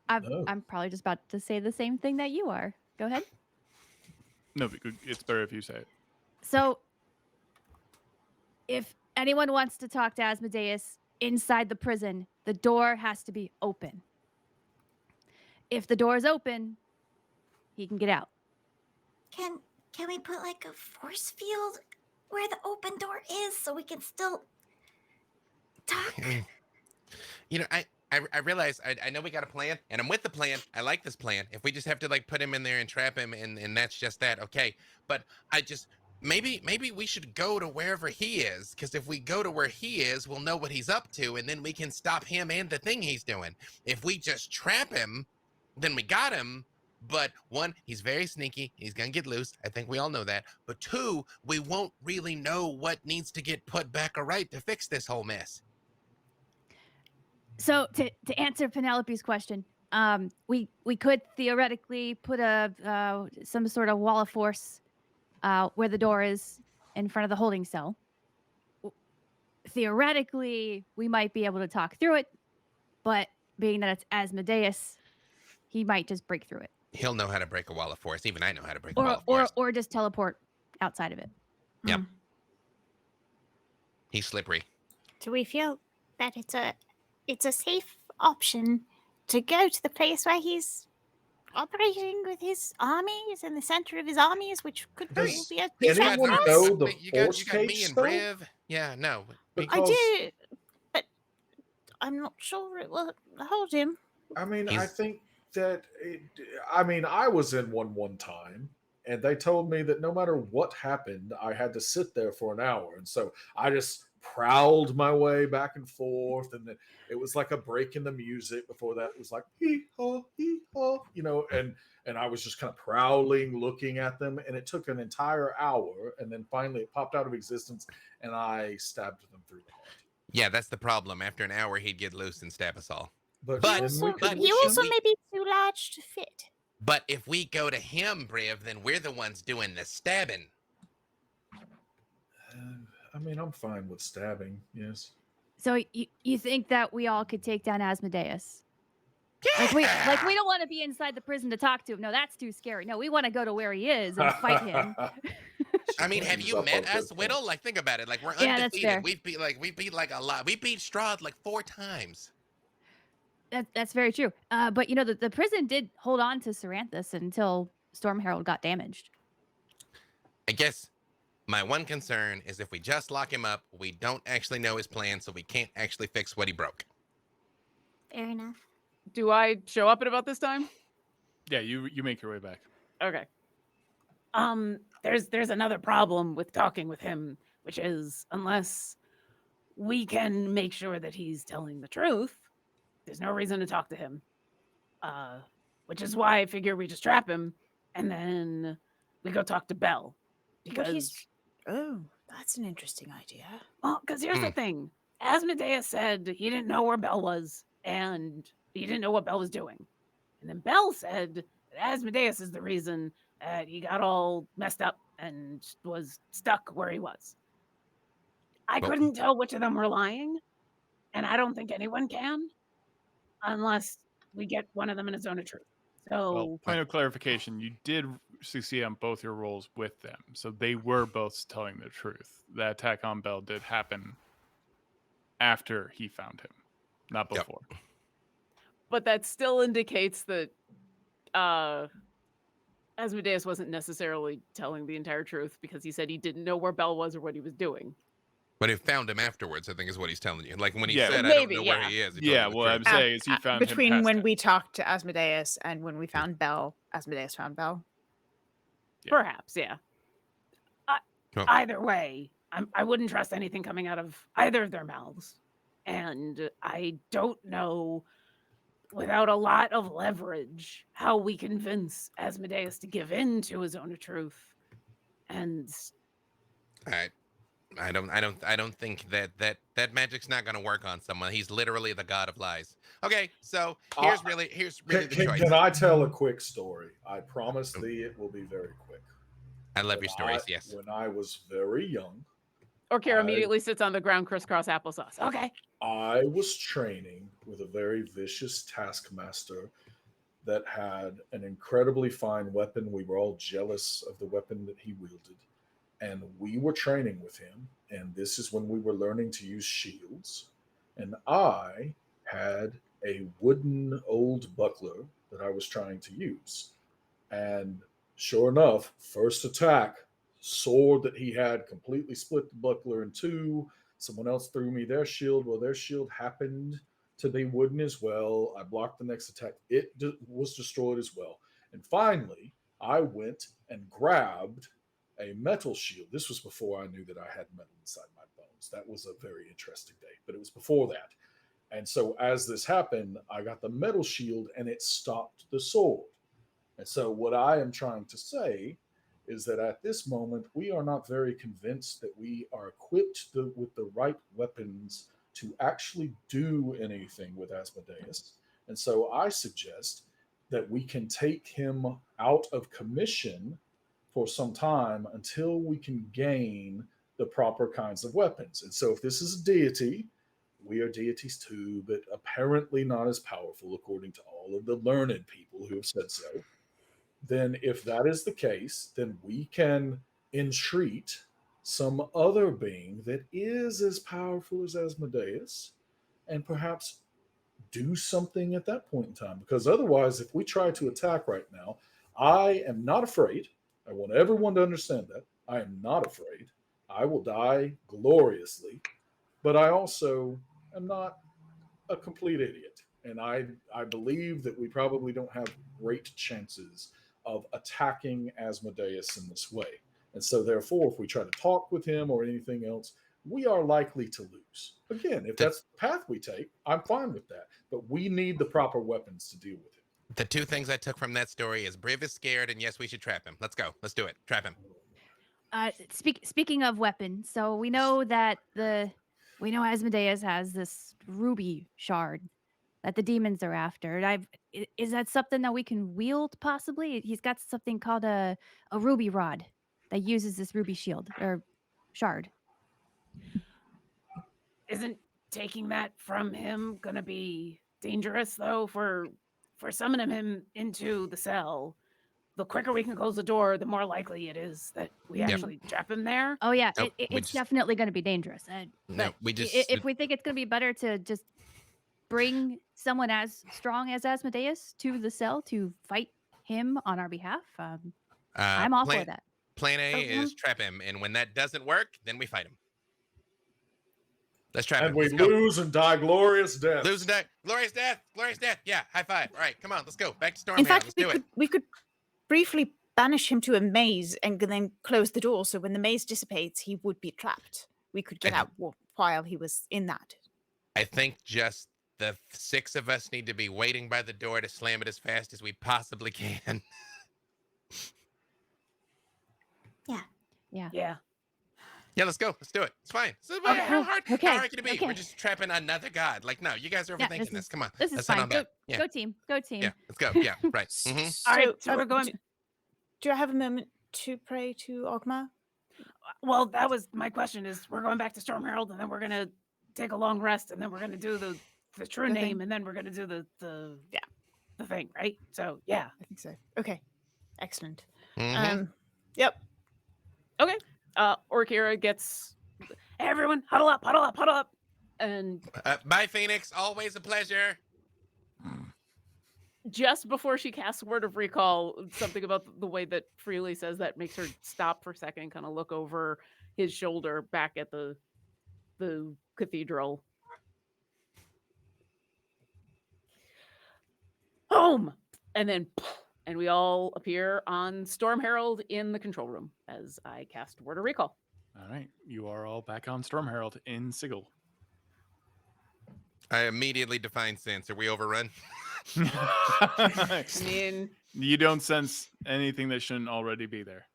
I'm probably just about to say the same thing that you are. Go ahead. No, but it's better if you say it. So, if anyone wants to talk to Asmodeus inside the prison, the door has to be open. If the door is open, he can get out. Can we put like a force field where the open door is so we can still talk? I realize I know we got a plan, and I'm with the plan. I like this plan. If we just have to like put him in there and trap him, and that's just that, okay. But I just maybe we should go to wherever he is, because if we go to where he is, we'll know what he's up to, and then we can stop him and the thing he's doing. If we just trap him, then we got him. But one, he's very sneaky. He's going to get loose. I think we all know that. But two, we won't really know what needs to get put back right to fix this whole mess. So to answer Penelope's question, we could theoretically put some sort of wall of force where the door is in front of the holding cell. Theoretically, we might be able to talk through it, but being that it's Asmodeus, he might just break through it. He'll know how to break a wall of force. Even I know how to break a wall of force. Or just teleport outside of it. Yep. He's slippery. Do we feel that it's a safe option to go to the place where he's operating with his armies in the center of his armies, which could be a anyone know the you force got me cage, and though? Briv. Yeah, no. I do, but I'm not sure it will hold him. I mean, I think that I was in one time, and they told me that no matter what happened, I had to sit there for an hour, and so I just prowled my way back and forth, and then it was like a break in the music. Before that, it was like hee haw, and I was just kind of prowling, looking at them, and it took an entire hour, and then finally it popped out of existence, and I stabbed them through the heart. Yeah, that's the problem. After an hour, he'd get loose and stab us all. But, But- then we Also, could he wish also him- may be too large to fit. But if we go to him, Briv, then we're the ones doing the stabbing. I mean, I'm fine with stabbing. Yes. So you think that we all could take down Asmodeus? Yeah! Like we don't want to be inside the prison to talk to him. No, that's too scary. No, we want to go to where he is and fight him. I mean, have you Up met on us, good Widdle? points. Like, think about it. Like, we're Yeah, that's fair. undefeated. We beat like a lot. We beat Strahd like 4 times. That's very true. But you know, the prison did hold on to Saranthus until Storm Herald got damaged. I guess my one concern is if we just lock him up, we don't actually know his plan, so we can't actually fix what he broke. Fair enough. Do I show up at about this time? Yeah, you make your way back. Okay. There's another problem with talking with him, which is unless we can make sure that he's telling the truth, there's no reason to talk to him. Which is why I figure we just trap him and then we go talk to Belle. But Because oh, that's an interesting idea. well, because here's the thing. Asmodeus said he didn't know where Belle was and he didn't know what Belle was doing. And then Belle said that Asmodeus is the reason that he got all messed up and was stuck where he was. I Well- couldn't tell which of them were lying, and I don't think anyone can unless we get one of them in a zone of truth. So Well, point of clarification, you did succeed on both your roles with them. So they were both telling the truth. The attack on Bell did happen after he found him, not Yep. before. but that still indicates that Asmodeus wasn't necessarily telling the entire truth because he said he didn't know where Belle was or what he was doing. But he found him afterwards, I think is what he's telling you. Like when he Yeah. said, I Maybe, don't know where yeah. he is. he told Yeah, you the what I'm truth. saying is he found him Between past when that. we talked to Asmodeus and when we found Belle, Asmodeus found Belle. Yeah. Perhaps, yeah. Well- Either way, I wouldn't trust anything coming out of either of their mouths. And I don't know, without a lot of leverage, how we convince Asmodeus to give in to his own truth. And I don't think that magic's not gonna work on someone. He's literally the god of lies. Okay, so here's really the choice. Can I tell a quick story? I promise thee it will be very quick. I love your stories, I- yes. When I was very young, Orkira I- immediately sits on the ground crisscross applesauce. Okay. I was training with a very vicious taskmaster that had an incredibly fine weapon. We were all jealous of the weapon that he wielded. And we were training with him. And this is when we were learning to use shields. And I had a wooden old buckler that I was trying to use. And sure enough, first attack, sword that he had completely split the buckler in two. Someone else threw me their shield. Well, their shield happened to be wooden as well. I blocked the next attack. It was destroyed as well. And finally, I went and grabbed a metal shield. This was before I knew that I had metal inside my bones. That was a very interesting day, but it was before that. And so as this happened, I got the metal shield and it stopped the sword. And so what I am trying to say is that at this moment, we are not very convinced that we are equipped with the right weapons to actually do anything with Asmodeus. And so I suggest that we can take him out of commission for some time until we can gain the proper kinds of weapons. And so if this is a deity, we are deities too, but apparently not as powerful according to all of the learned people who have said so. Then if that is the case, then we can entreat some other being that is as powerful as Asmodeus and perhaps do something at that point in time. Because otherwise, if we try to attack right now, I am not afraid. I want everyone to understand that. I am not afraid. I will die gloriously, but I also am not a complete idiot. And I believe that we probably don't have great chances of attacking Asmodeus in this way. And so therefore, if we try to talk with him or anything else, we are likely to lose. Again, if that's the path we take, I'm fine with that. But we need the proper weapons to deal with it. The two things I took from that story is Briv is scared, and yes, we should trap him. Let's go. Let's do it. Trap him. Speaking of weapons, so we know that we know Asmodeus has this ruby shard that the demons are after. Is that something that we can wield possibly? He's got something called a ruby rod that uses this ruby shield or shard. Isn't taking that from him gonna be dangerous though? For summoning him into the cell, the quicker we can close the door, the more likely it is that we actually trap him there. Oh yeah, Nope, it's definitely going to be dangerous. No, But we just if we think it's going to be better to just bring someone as strong as Asmodeus to the cell to fight him on our behalf, I'm all for that. Plan A is trap him, and when that doesn't work, then we fight him. Let's trap him. And we Let's go. lose and die glorious death. Lose and die. Glorious death. Glorious death. Yeah, high five. All right, come on, let's go. Back to Storm In Herald. fact, Let's do it. we could briefly banish him to a maze and then close the door. So when the maze dissipates, he would be trapped. We could get out while he was in that. I think just the 6 of us need to be waiting by the door to slam it as fast as we possibly can. Yeah. Yeah. Yeah, let's go. Let's do it. It's fine. So, Okay. how hard can it be? Okay. We're just trapping another god. Like, no, you guys are overthinking this. Come on. This is Let's head fine. on back. Yeah. Go team. Go team. Yeah, let's go. Yeah, right. Mhm. All right, so we're going. Do I have a moment to pray to Ogma? Well, that was my question. Is we're going back to Storm Herald, and then we're gonna take a long rest, and then we're gonna do the true Okay. name, and then we're gonna do the thing, right? So yeah. I think so. Okay. Excellent. Mhm. Yep. Okay. Orkira gets everyone huddle up, and Bye, Phoenix. Always a pleasure. just before she casts Word of Recall, something about the way that Freely says that makes her stop for a second, kind of look over his shoulder back at the cathedral. Home! And then, and we all appear on Storm Herald in the control room as I cast Word of Recall. All right, you are all back on Storm Herald in Sigil. I immediately define sense. Are we overrun? I mean, You don't sense anything that shouldn't already be there.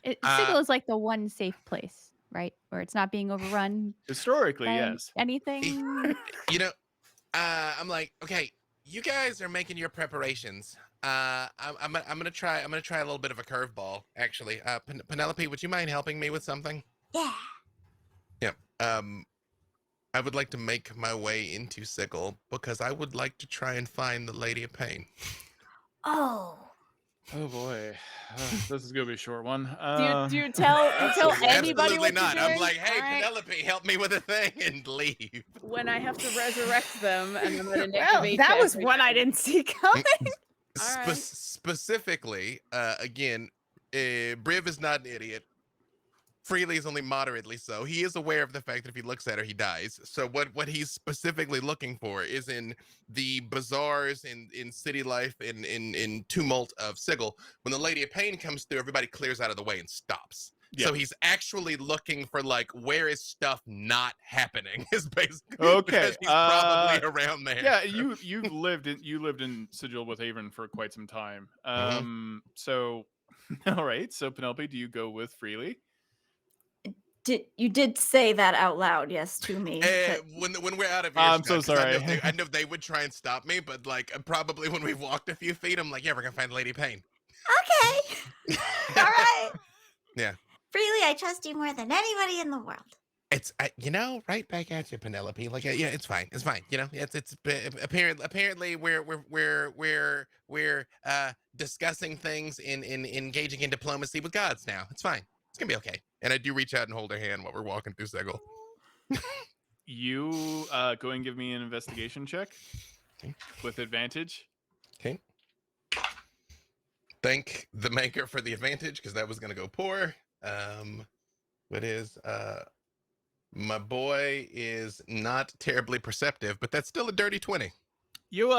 Sigil is like the one safe place, right? Where it's not being overrun Historically, by yes. anything. You know, I'm like, okay, you guys are making your preparations. I'm gonna try a little bit of a curveball, actually. Penelope, would you mind helping me with something? Yeah. Yeah. I would like to make my way into Sigil because I would like to try and find the Lady of Pain. Oh. Oh boy, this is gonna be a short one. do you tell anybody Absolutely what not. you're doing? I'm like, hey, All right. Penelope, help me with a thing and leave. When I have to resurrect them, and I'm gonna Well, activate that was every one I time. didn't see coming. All right. Specifically, again, Briv is not an idiot. Freely is only moderately so. He is aware of the fact that if he looks at her, he dies. So what he's specifically looking for is in the bazaars, in city life, in tumult of Sigil. When the Lady of Pain comes through, everybody clears out of the way and stops. Yeah. So he's actually looking for like, where is stuff not happening? Is basically Okay, because he's probably around there. Yeah, you lived in Sigil with Avon for quite some time. So all right. So Penelope, do you go with Freely? You did say that out loud, yes, to me. but- When we're out of here, I'm so sorry. I know they would try and stop me, but like probably when we've walked a few feet, I'm like, yeah, we're gonna find Lady Pain. Okay. All right. Yeah. Freely, I trust you more than anybody in the world. It's right back at you, Penelope. Like, yeah, it's fine. It's fine. You know, it's apparently we're discussing things in engaging in diplomacy with gods now. It's fine. It's gonna be okay. And I do reach out and hold her hand while we're walking through Sigil. You go and give me an investigation check with advantage. Okay. Thank the maker for the advantage because that was gonna go poor. What is my boy is not terribly perceptive, but that's still a dirty 20. You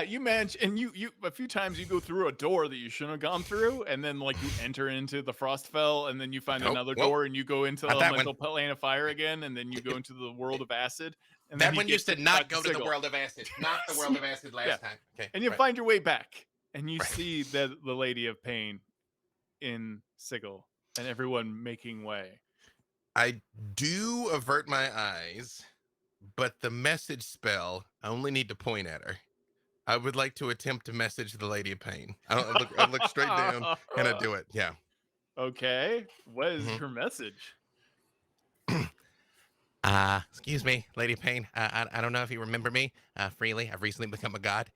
you manage, and you a few times you go through a door that you shouldn't have gone through, and then like you enter into the Frostfell, and then you find another door, and you go into the Not that elemental plane of fire again, and then you go into the world of acid. And That then one you used to get not back go to the Sigil. world of acid. Not the world of acid last Yeah. time. Okay. And you right. find your way back, and you see the Lady of Pain in Sigil, and everyone making way. I do avert my eyes, but the message spell, I only need to point at her. I would like to attempt to message the Lady of Pain. I look straight down and I do it. Yeah. Okay. What is Mhm. your message? Excuse me, Lady Pain. I don't know if you remember me. Freely, I've recently become a god.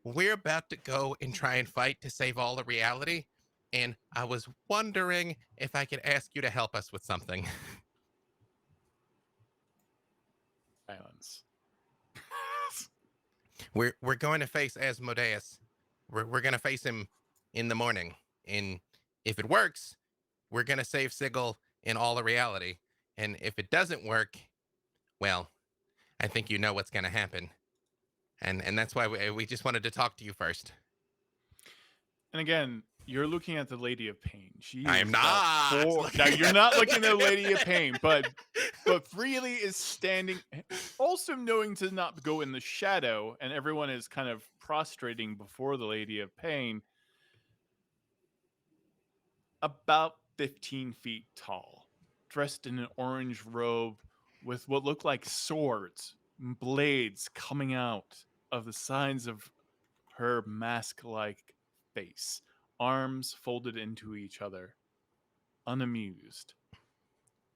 We're about to go and try and fight to save all of reality, and I was wondering if I could ask you to help us with something. Silence. We're going to face Asmodeus. We're going to face him in the morning, and if it works, we're going to save Sigil in all of reality, and if it doesn't work, well, I think you know what's going to happen. And that's why we just wanted to talk to you first. And again, you're looking at the Lady of Pain. She I is am about not. four- Now you're not looking at the Lady of Pain, but Freely is standing, also knowing to not go in the shadow, and everyone is kind of prostrating before the Lady of Pain. About 15 feet tall, dressed in an orange robe with what look like swords and blades coming out of the sides of her mask-like face, arms folded into each other, unamused,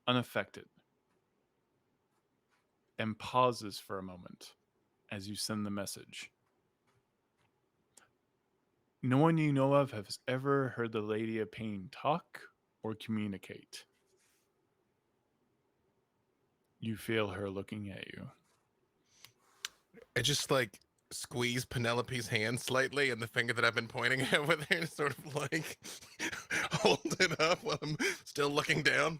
unaffected, and pauses for a moment as you send the message. No one you know of has ever heard the Lady of Pain talk or communicate. You feel her looking at you. I just like squeeze Penelope's hand slightly, and the finger that I've been pointing at with her sort of like hold it up while I'm still looking down.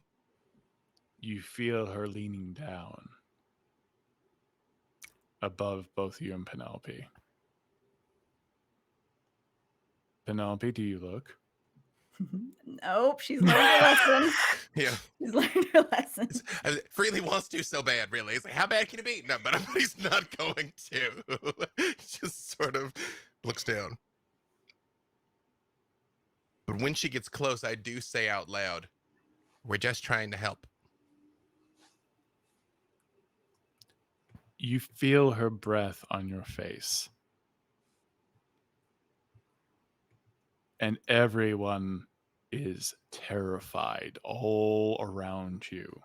You feel her leaning down above both you and Penelope. Penelope, do you look? Nope, she's learned her lesson. Yeah. She's learned her lesson. Freely wants to so bad, really. It's like, how bad can it be? No, but he's not going to. Just sort of looks down. But when she gets close, I do say out loud, we're just trying to help. You feel her breath on your face. And everyone is terrified all around you.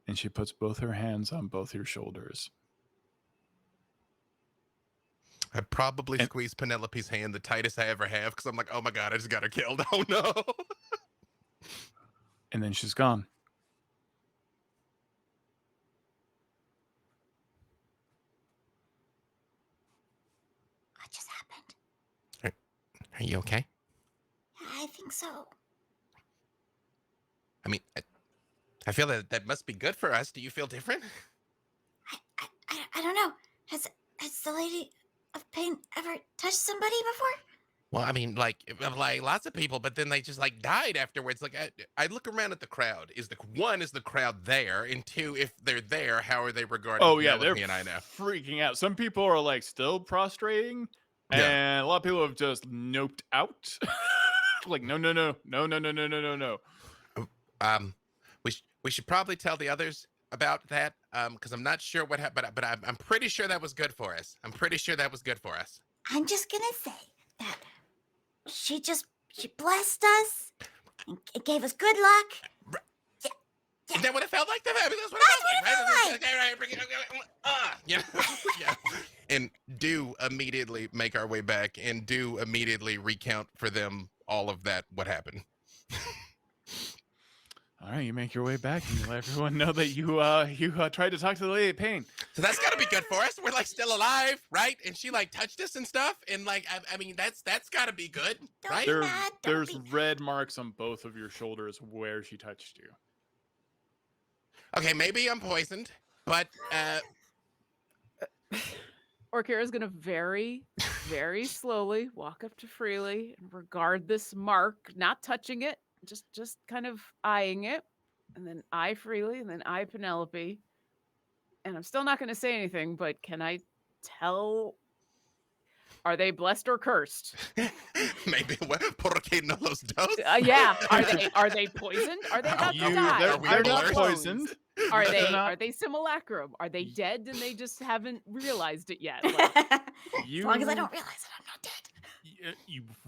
And she puts both her hands on both your shoulders. I probably squeeze Penelope's hand the tightest I ever have because I'm like, oh my God, I just got her killed. Oh no. And then she's gone. What just happened? Are you okay? Yeah, I think so. I mean, I feel that must be good for us. Do you feel different? I don't know. Has the Lady of Pain ever touched somebody before? Well, I mean, like lots of people, but then they just like died afterwards. Like I look around at the crowd. Is the crowd there? And two, if they're there, how are they regarding? Oh yeah, they're Penelope and I now freaking out. Some people are like still prostrating, and a lot of people have just noped out. Like no. We should probably tell the others about that because I'm not sure what happened, but I'm pretty sure that was good for us. I'm just gonna say that she blessed us and gave us good luck. Is that what it felt like? I mean, that's what it felt like. Yeah. Yeah. And do immediately make our way back and do immediately recount for them all of that, what happened. All right, you make your way back and you let everyone know that you tried to talk to the Lady of Pain. So that's got to be good for us. We're like still alive, right? And she like touched us and stuff, and like I mean that's got to be good, right? There's red marks on both of your shoulders where she touched you. Okay, maybe I'm poisoned, but Orkira's gonna very, very slowly walk up to Freely and regard this mark, not touching it, just kind of eyeing it, and then eye Freely, and then eye Penelope. And I'm still not gonna say anything, but can I tell? Are they blessed or cursed? Maybe porque no los dos. Yeah. Are they poisoned? Are they about to die? Are we They're blessed? not poisoned. Are They're they not- simulacrum? Are they dead and they just haven't realized it yet? As long as I don't realize it, I'm not dead.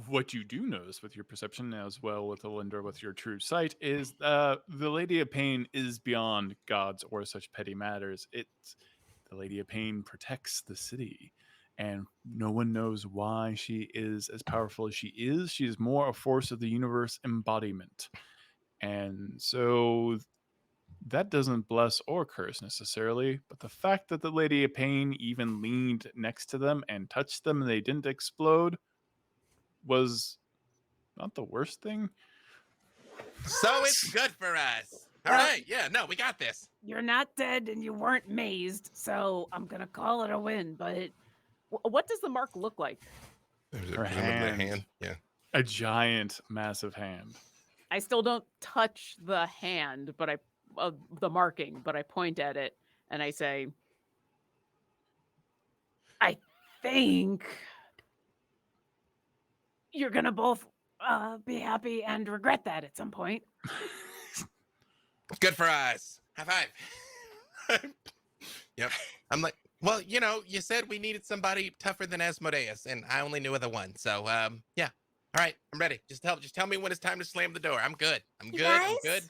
What you do notice with your perception, as well with Alyndra with your true sight, is the Lady of Pain is beyond gods or such petty matters. The Lady of Pain protects the city, and no one knows why she is as powerful as she is. She is more a force of the universe embodiment, and so that doesn't bless or curse necessarily. But the fact that the Lady of Pain even leaned next to them and touched them and they didn't explode was not the worst thing. So it's good for us. All right. Yeah, no, we got this. You're not dead and you weren't mazed, so I'm gonna call it a win. But what does the mark look like? There's Her presumably a hand. Yeah. A giant, massive hand. I still don't touch the hand, but the marking, but I point at it and I say, I think you're gonna both be happy and regret that at some point. Good for us. High five. Yep. I'm like, well, you said we needed somebody tougher than Asmodeus, and I only knew of the one. So, yeah. All right, I'm ready. Just tell me when it's time to slam the door. I'm good. I'm You good. I'm guys? good.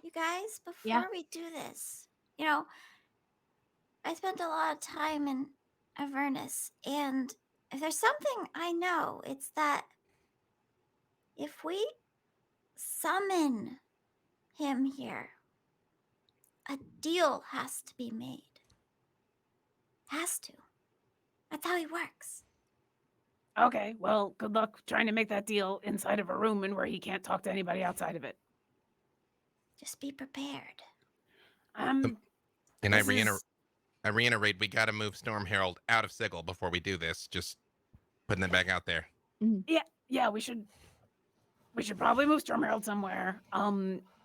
You guys, before Yeah. we do this, I spent a lot of time in Avernus, and if there's something I know, it's that if we summon him here, a deal has to be made. Has to. That's how he works. Okay, well, good luck trying to make that deal inside of a room and where he can't talk to anybody outside of it. Just be prepared. And I This is- reiterate, we got to move Storm Herald out of Sigil before we do this. Just putting it back out there. Yeah, we should probably move Storm Herald somewhere.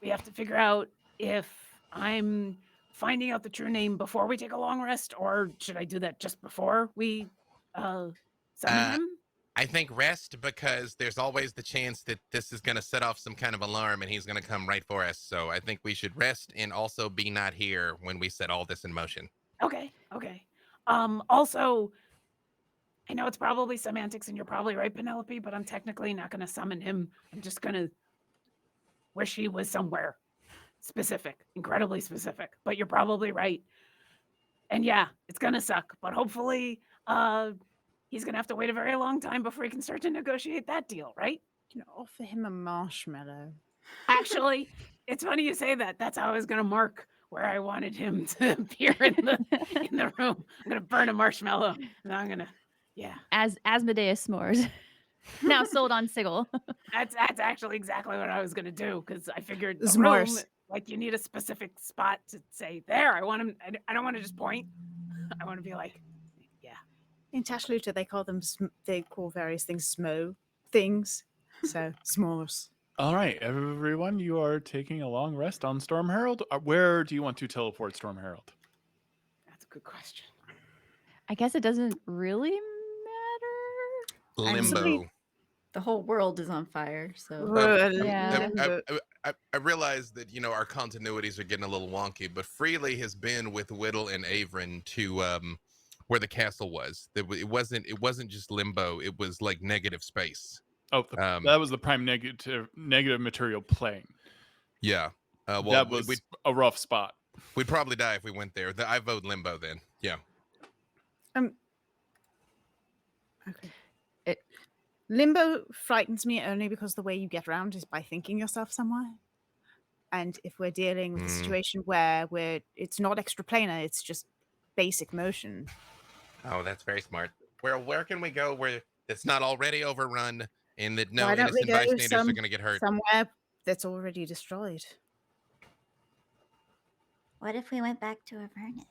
We have to figure out if I'm finding out the true name before we take a long rest, or should I do that just before we summon him? I think rest, because there's always the chance that this is going to set off some kind of alarm and he's going to come right for us. So I think we should rest and also be not here when we set all this in motion. Okay. Also, I know it's probably semantics and you're probably right, Penelope, but I'm technically not going to summon him. I'm just going to wish he was somewhere specific, incredibly specific, but you're probably right. And yeah, it's going to suck, but hopefully he's going to have to wait a very long time before he can start to negotiate that deal, right? You know, offer him a marshmallow. Actually, it's funny you say that. That's how I was going to mark where I wanted him to appear in the room. I'm going to burn a marshmallow and I'm going to, yeah. As Asmodeus s'mores. Now sold on Sigil. That's actually exactly what I was going to do, because I figured a S'mores. room, like, you need a specific spot to say, there, I want him. I don't want to just point. I want to be like, yeah. In Tashluta, they call various things smo things. So, s'mores. All right, everyone, you are taking a long rest on Storm Herald. Where do you want to teleport Storm Herald? That's a good question. I guess it doesn't really matter. Limbo. The whole world is on fire, so Yeah. I realize that our continuities are getting a little wonky, but Freely has been with Widdle and Averin to where the castle was. It wasn't just limbo. It was like negative space. Oh, that was the prime negative material plane. Yeah. Well, that was a rough spot. We'd probably die if we went there. I vote limbo then. Yeah. Okay. Limbo frightens me only because the way you get around is by thinking yourself somewhere. And if we're dealing with a situation where it's not extraplanar, it's just basic motion. Oh, that's very smart. Where can we go where it's not already overrun and that no Why don't we innocent go bystanders are going to get hurt? Somewhere that's already destroyed. What if we went back to Avernus?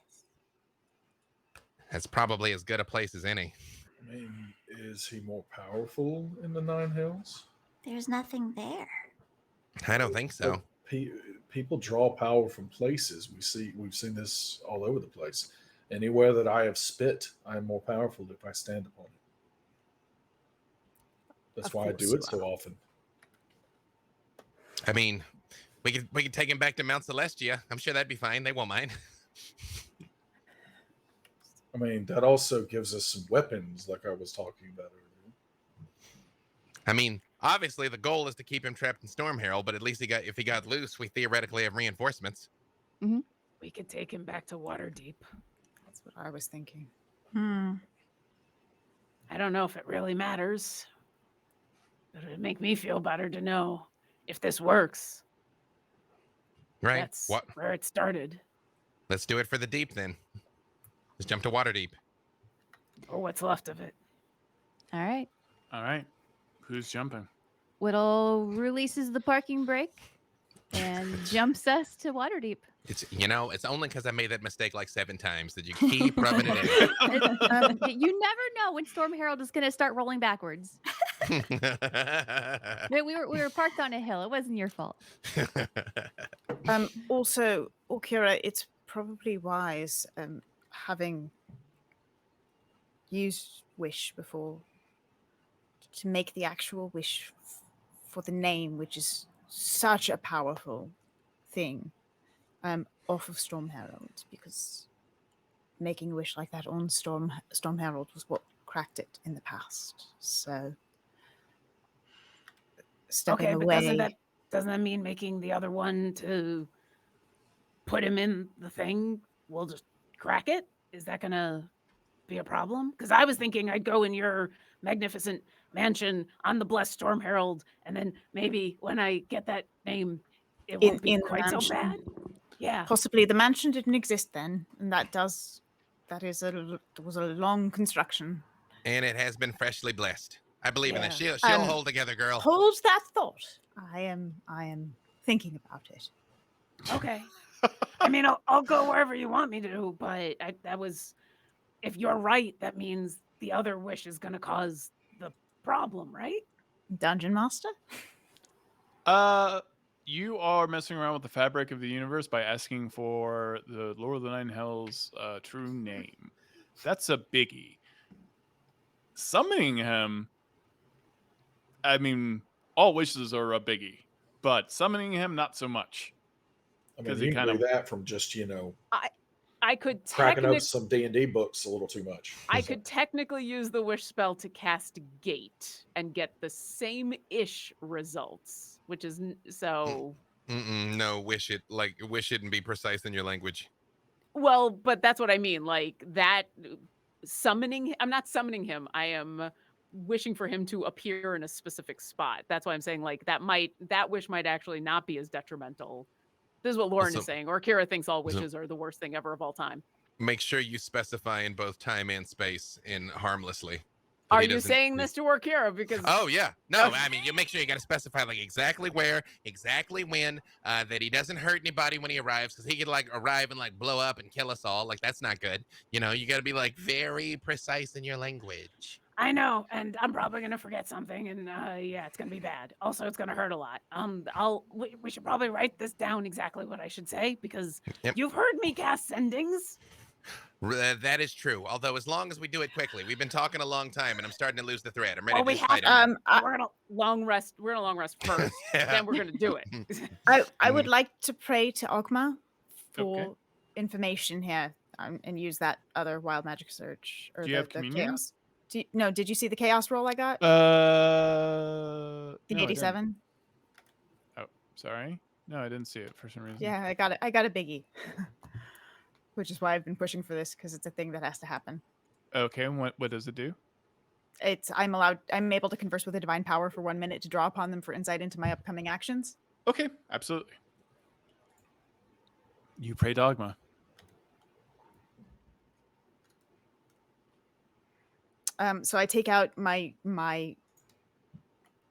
That's probably as good a place as any. I mean, is he more powerful in the Nine Hills? There's nothing there. I don't think so. People draw power from places. We've seen this all over the place. Anywhere that I have spit, I am more powerful if I stand upon it. That's Of why I course do you it so often. I mean, we could take him back to Mount Celestia. I'm sure that'd be fine. They won't mind. I mean, that also gives us some weapons, like I was talking about earlier. I mean, obviously the goal is to keep him trapped in Storm Herald, but at least if he got loose, we theoretically have reinforcements. We could take him back to Waterdeep. That's what I was thinking. Hmm. I don't know if it really matters, but it'd make me feel better to know if this works. Right? That's What? where it started, Let's do it for the deep then. Let's jump to Waterdeep. or what's left of it. All right. All right. Who's jumping? Widdle releases the parking brake and jumps us to Waterdeep. It's only because I made that mistake like 7 times that you keep rubbing it in. You never know when Storm Herald is going to start rolling backwards. No, we were parked on a hill. It wasn't your fault. Also, Orkira, it's probably wise, having used wish before, to make the actual wish for the name, which is such a powerful thing, off of Storm Herald, because making a wish like that on Storm Herald was what cracked it in the past. So stepping Okay, but away. doesn't that mean making the other one to put him in the thing will just crack it? Is that gonna be a problem? Because I was thinking I'd go in your magnificent mansion on the blessed Storm Herald, and then maybe when I get that name, it won't be in the quite so mansion. bad. Yeah. Possibly the mansion didn't exist then, and that was a long construction. And it has been freshly blessed. I believe in Yeah. this. She'll hold together, girl. Hold that thought. I am thinking about it. Okay. I mean, I'll go wherever you want me to, but that was, if you're right, that means the other wish is going to cause the problem, right? Dungeon Master? You are messing around with the fabric of the universe by asking for the Lord of the Nine Hells' true name. That's a biggie. Summoning him, I mean, all wishes are a biggie, but summoning him, not so much. I mean, 'Cause you he can kind do of- that from just, I could cracking open some D&D books a little too much. I could technically use the wish spell to cast Gate and get the same-ish results, which is so. No, wish it and be precise in your language. Well, but that's what I mean. Like that summoning. I'm not summoning him. I am wishing for him to appear in a specific spot. That's why I'm saying like that wish might actually not be as detrimental. This is what Lauren Also- is saying. Or Kira thinks all wishes are the worst thing ever of all time. Make sure you specify in both time and space in harmlessly. Are you saying this to Orkira? Because Oh yeah, no. I mean, you make sure you got to specify like exactly where, exactly when, that he doesn't hurt anybody when he arrives, because he could like arrive and like blow up and kill us all. Like that's not good. You got to be like very precise in your language. I know, and I'm probably gonna forget something, and yeah, it's gonna be bad. Also, it's gonna hurt a lot. We should probably write this down exactly what I should say, because you've heard me cast sendings. That is true. Although as long as we do it quickly, we've been talking a long time, and I'm starting to lose the thread. I'm ready Well, to we just have fight him. we're gonna long rest. We're gonna long rest first, then we're gonna do it. I would like to pray to Ogma for Okay. information here, and use that other wild magic search. Or Do you have communion? chaos. No, did you see the chaos roll I got? No, The I didn't. 87. Oh, sorry. No, I didn't see it for some reason. Yeah, I got it. I got a biggie. Which is why I've been pushing for this, because it's a thing that has to happen. Okay, and what does it do? I'm able to converse with a divine power for 1 minute to draw upon them for insight into my upcoming actions. Okay, absolutely. You pray dogma. So I take out my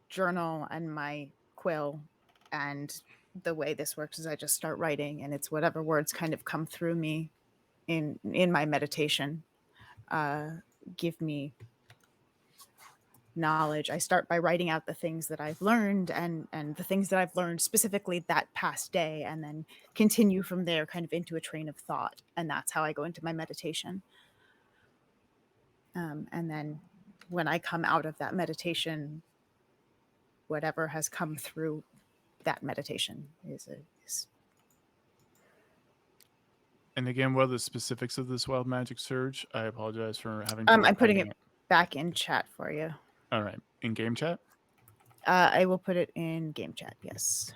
journal and my quill, and the way this works is I just start writing, and it's whatever words kind of come through me in my meditation give me knowledge. I start by writing out the things that I've learned and the things that I've learned specifically that past day, and then continue from there kind of into a train of thought. And that's how I go into my meditation. And then when I come out of that meditation, whatever has come through that meditation is. And again, what are the specifics of this wild magic surge? I apologize for having. I'm putting it back in chat for you. All right, in game chat. I will put it in game chat. Yes.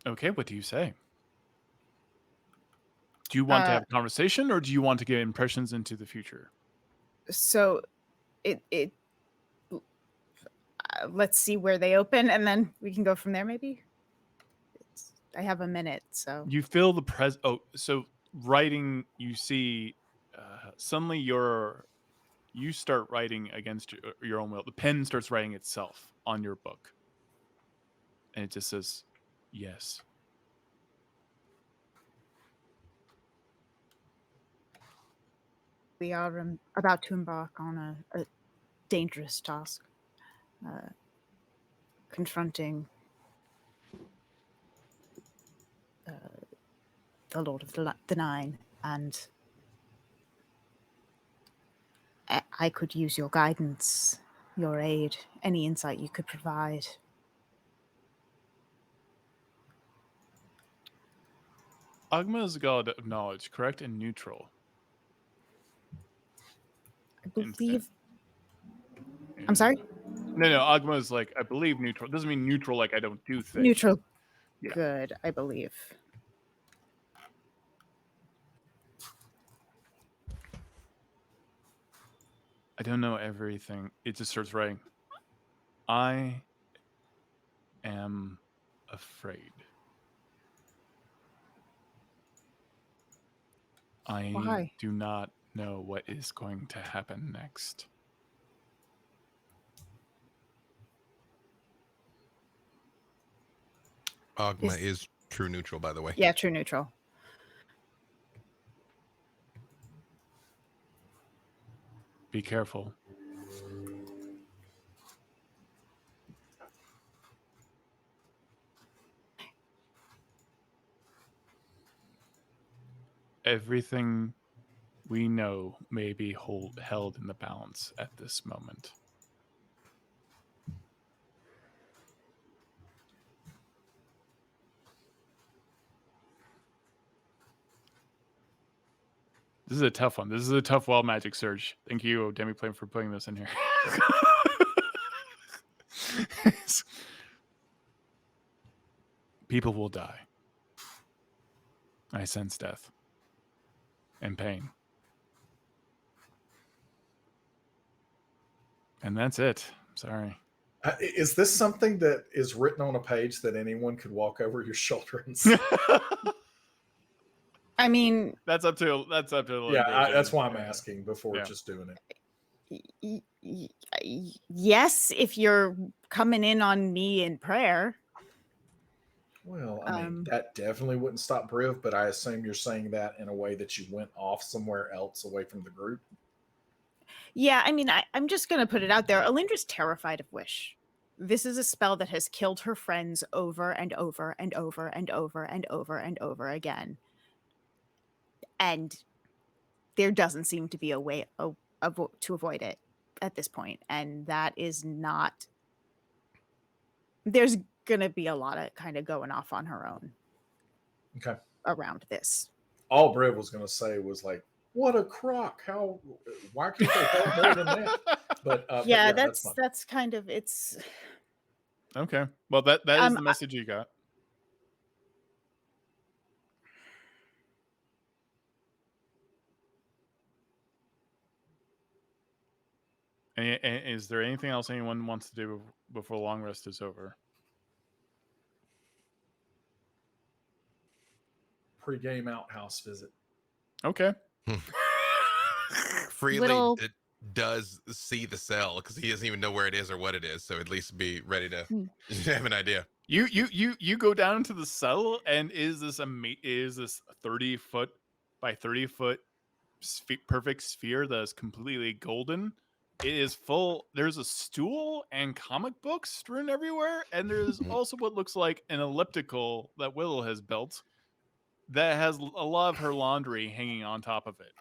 Okay, what do you say? Do you want to have a conversation, or do you want to get impressions into the future? So, let's see where they open, and then we can go from there. Maybe. I have a minute, so you feel the so writing. You see, suddenly you start writing against your own will. The pen starts writing itself on your book, and it just says, "Yes." We are about to embark on a dangerous task, confronting the Lord of the Nine, and I could use your guidance, your aid, any insight you could provide. Agma is a god of knowledge, correct, and neutral. I believe. I'm sorry? No. Agma is like, I believe neutral. It doesn't mean neutral like I don't do things. Neutral. Yeah. Good, I believe. I don't know everything. It just starts writing. I am afraid. Why? do not know what is going to happen next. Agma is true neutral, by the way. Yeah, true neutral. Be careful. Everything we know may be held in the balance at this moment. This is a tough one. This is a tough wild magic surge. Thank you, Demiplane, for putting this in here. People will die. I sense death and pain. And that's it. Sorry. Is this something that is written on a page that anyone could walk over your shoulder and see? I mean, that's up to yeah. That's why I'm asking before just doing it. Yes, if you're coming in on me in prayer. Well, I mean, that definitely wouldn't stop Briv, but I assume you're saying that in a way that you went off somewhere else away from the group. Yeah, I mean, I'm just going to put it out there. Alyndra's terrified of Wish. This is a spell that has killed her friends over and over and over and over and over and over again. And there doesn't seem to be a way to avoid it at this point. And that is not... There's going to be a lot of kind of going off on her own. Okay. Around this. All Briv was going to say was like, what a crock. Why can't they help more than that? But yeah, that's kind of, it's... Okay. Well, that is the message you got. And is there anything else anyone wants to do before long rest is over? Pre-game outhouse visit. Okay. Freely does see the cell because he doesn't even know where it is or what it is, so at least be ready to have an idea. You go down into the cell, and is this 30-foot by 30-foot perfect sphere that is completely golden? It is full. There's a stool and comic books strewn everywhere, and there's also what looks like an elliptical that Widdle has built that has a lot of her laundry hanging on top of it.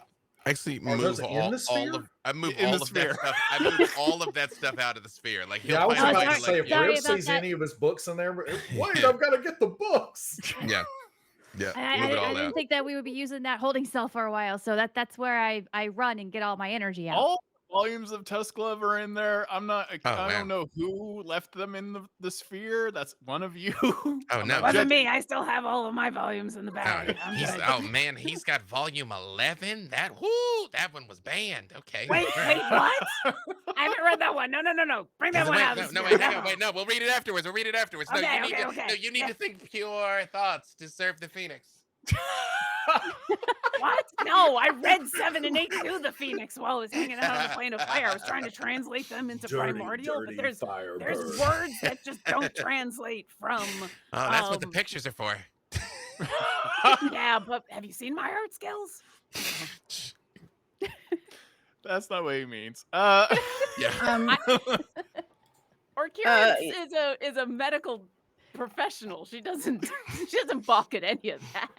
Actually, Are those move in the sphere? I move In all the of sphere. that stuff. I move all of that stuff out of the sphere. Like he'll Yeah, I was find a about way to say, if yeah, Sorry Briv about sees that. any of his books in there, wait, I've got to get the books. yeah, move it I all didn't out. think that we would be using that holding cell for a while, so that's where I run and get all my energy out. All volumes of Tusk Love are in there. I wow. don't know who left them in the sphere. That's one of you. Oh I'm no, not Wasn't judging. me. I still have all of my volumes in the bag. I'm good. oh man, he's got volume 11. That one was banned. Okay. Wait, All right. what? I haven't read that one. No. Bring that one out. Wait, of the no, sphere. hang on, wait, no, we'll read it afterwards. No, Okay, you need okay, to, okay. no, you need to think pure thoughts to serve the Phoenix. What? No, I read 7 and 8 to the Phoenix while I was hanging out on the plane of fire. I was trying to translate them into primordial, but there's words that just don't translate from. Oh, that's what the pictures are for. Yeah, but have you seen my art skills? That's not what he means. Yeah. Orkira is a medical professional. She doesn't balk at any of that.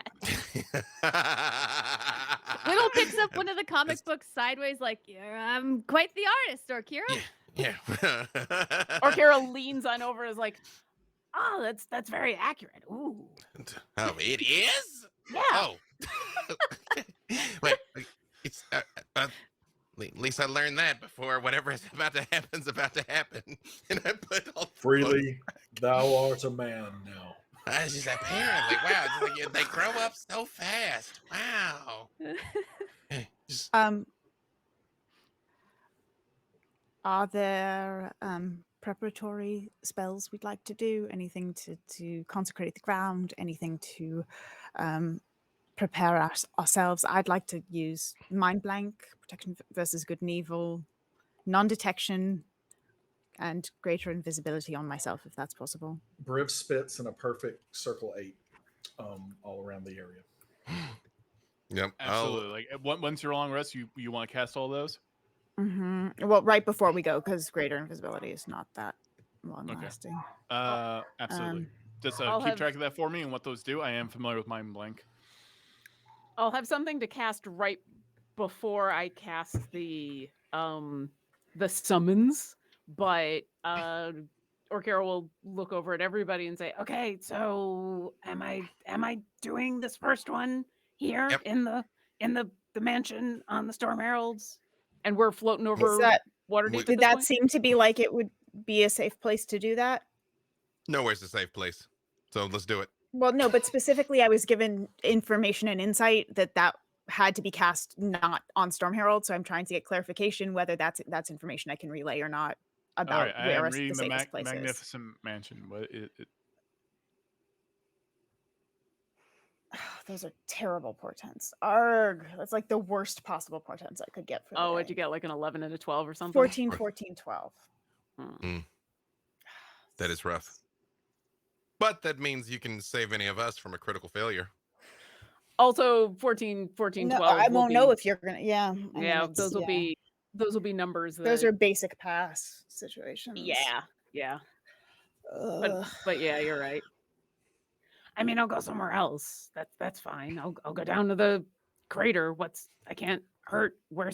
Widdle picks up one of the comic books sideways, like, yeah, I'm quite the artist, Orkira. Yeah. Orkira leans on over and is like, oh, that's very accurate. Ooh. Oh, it is? Yeah. Oh. Wait, it's at least I learned that before whatever is about to happen. And I put all Freely, thou art a man now. It's just apparently, wow, it's like, they grow up so fast. Wow. Are there preparatory spells we'd like to do? Anything to consecrate the ground? Anything to prepare ourselves? I'd like to use Mind Blank, Protection versus Good and Evil, Non-Detection, and greater invisibility on myself, if that's possible. Briv spits in a perfect circle 8 all around the area. Yep. Absolutely. Like once you're long rest, you want to cast all those? Mm-hmm. Well, right before we go, because greater invisibility is not that long lasting. Absolutely. Just keep track of that for me and what those do. I am familiar with Mind Blank. I'll have something to cast right before I cast the summons, but Orkira will look over at everybody and say, "Okay, so am I doing this first one here in the mansion on the Storm Heralds?" And we're floating over Waterdeep. Did that seem to be like it would be a safe place to do that? Nowhere's a safe place, so let's do it. Well, no, but specifically, I was given information and insight that had to be cast not on Storm Herald. So I'm trying to get clarification whether that's information I can relay or not about where the safest place is. Magnificent Mansion. What Those are terrible portents. Arg, that's like the worst possible portents I could get for the day. What'd you get, like an 11 and a 12 or something? 14, 14, 12. That is rough. But that means you can save any of us from a critical failure. Also, 14, 12. I won't know if you're gonna. Yeah. Those will be numbers. Those are basic pass situations. Yeah. But yeah, you're right. I mean, I'll go somewhere else. That's fine. I'll go down to the crater. I can't hurt where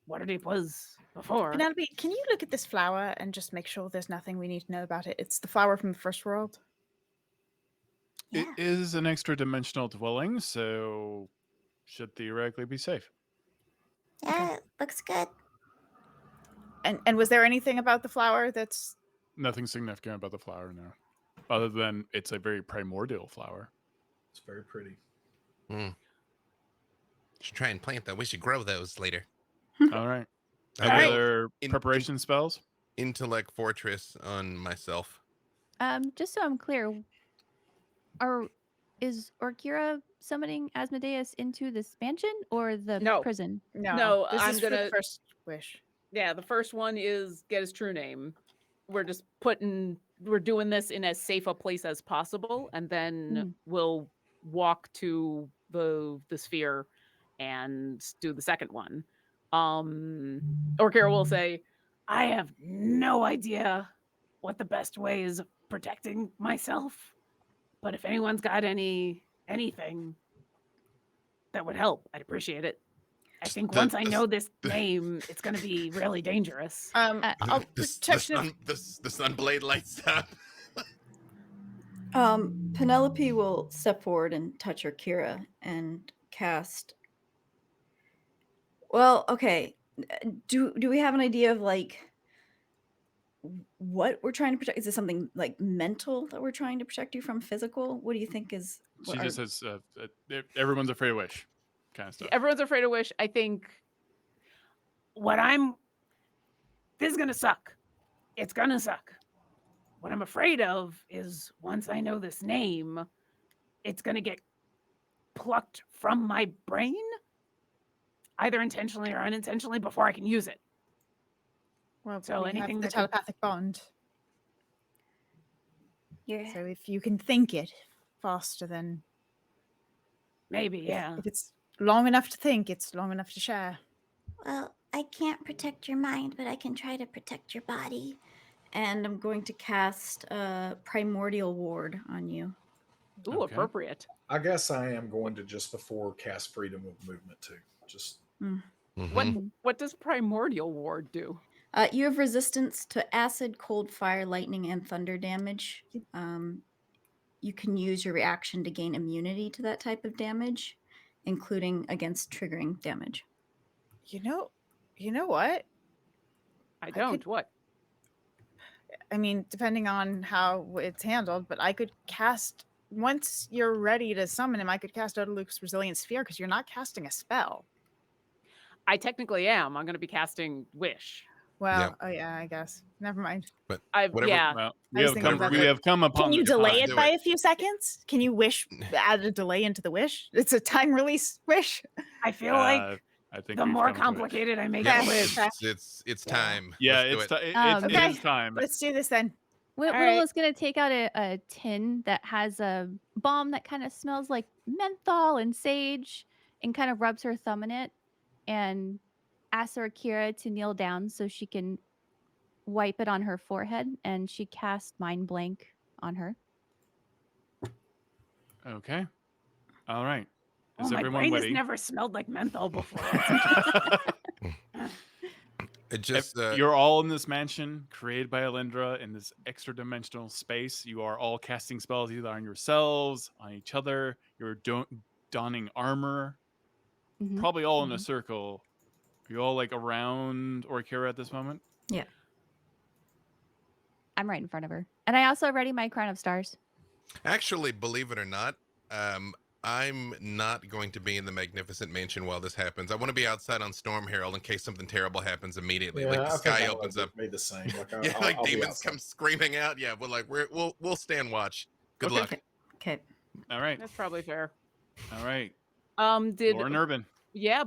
Waterdeep was before. Penelope, can you look at this flower and just make sure there's nothing we need to know about it? It's the flower from the first world. It is an extra dimensional dwelling, so should theoretically be safe. Yeah, it looks good. And was there anything about the flower that's... Nothing significant about the flower, no. Other than it's a very primordial flower. It's very pretty. Should try and plant that. We should grow those later. All right. Any other preparation spells? Intellect Fortress on myself. Just so I'm clear, is Orkira summoning Asmodeus into this mansion or the prison? No, this I'm is gonna for the first wish. Yeah, the first one is get his true name. We're doing this in as safe a place as possible, and then we'll walk to the sphere and do the second one. Orkira will say, I have no idea what the best way is of protecting myself, but if anyone's got any anything that would help, I'd appreciate it. I think The- once I the- know this name, it's going to be really dangerous. I'll the protection. sunblade lights up. Penelope will step forward and touch Orkira and cast. Well, okay. Do we have an idea of like what we're trying to protect? Is it something like mental that we're trying to protect you from? Physical? What do you think is? She just says, everyone's afraid of wish kind of stuff. Everyone's afraid of wish. I think this is going to suck. It's going to suck. What I'm afraid of is once I know this name, it's going to get plucked from my brain, either intentionally or unintentionally, before I can use it. Well, So we have anything the that could- telepathic bond. You're So if you can think it faster than Maybe, yeah. if it's long enough to think, it's long enough to share. well. I can't protect your mind, but I can try to protect your body. And I'm going to cast Primordial Ward on you. Ooh, Okay. appropriate. I guess I am going to just before cast freedom of movement too. Just What does Primordial Ward do? You have resistance to acid, cold, fire, lightning, and thunder damage. You can use your reaction to gain immunity to that type of damage, including against triggering damage. You know what? I don't. could- What? I mean, depending on how it's handled, but I could cast once you're ready to summon him. I could cast Odaluke's Resilient Sphere because you're not casting a spell. I technically am. I'm going to be casting Wish. Well, Yep. oh yeah, I guess. Never mind. Whatever- Yeah. Well, I was thinking about we that. have come upon Can you the delay time. it Do by it. a few seconds? Can you add a delay into the wish? It's a time release wish. I feel like I think the we've more come to it. complicated I make Yeah. it with, It's time. Yeah, Let's do it's it. it Okay. is time. Let's do this then. Widdle right. is going to take out a tin that has a balm that kind of smells like menthol and sage and kind of rubs her thumb in it and asks Orkira to kneel down so she can wipe it on her forehead, and she casts Mind Blank on her. Okay. All right. Is my everyone brain has ready? never smelled like menthol before. It just You're all in this mansion created by Alyndra in this extra dimensional space. You are all casting spells either on yourselves, on each other. You're donning armor, Mhm. probably all in a circle. Are you all like around Orkira at this moment? I'm right in front of her. And I also ready my Crown of Stars. actually, believe it or not, I'm not going to be in the Magnificent Mansion while this happens. I want to be outside on Storm Herald in case something terrible happens immediately. yeah, Like the I think sky I opens up. Made the same. Like, Yeah, like I'll be demons outside. come screaming out. Yeah, we'll stand watch. Good Okay. luck. Okay. All right. That's probably fair. All right. Did Lauren Urban.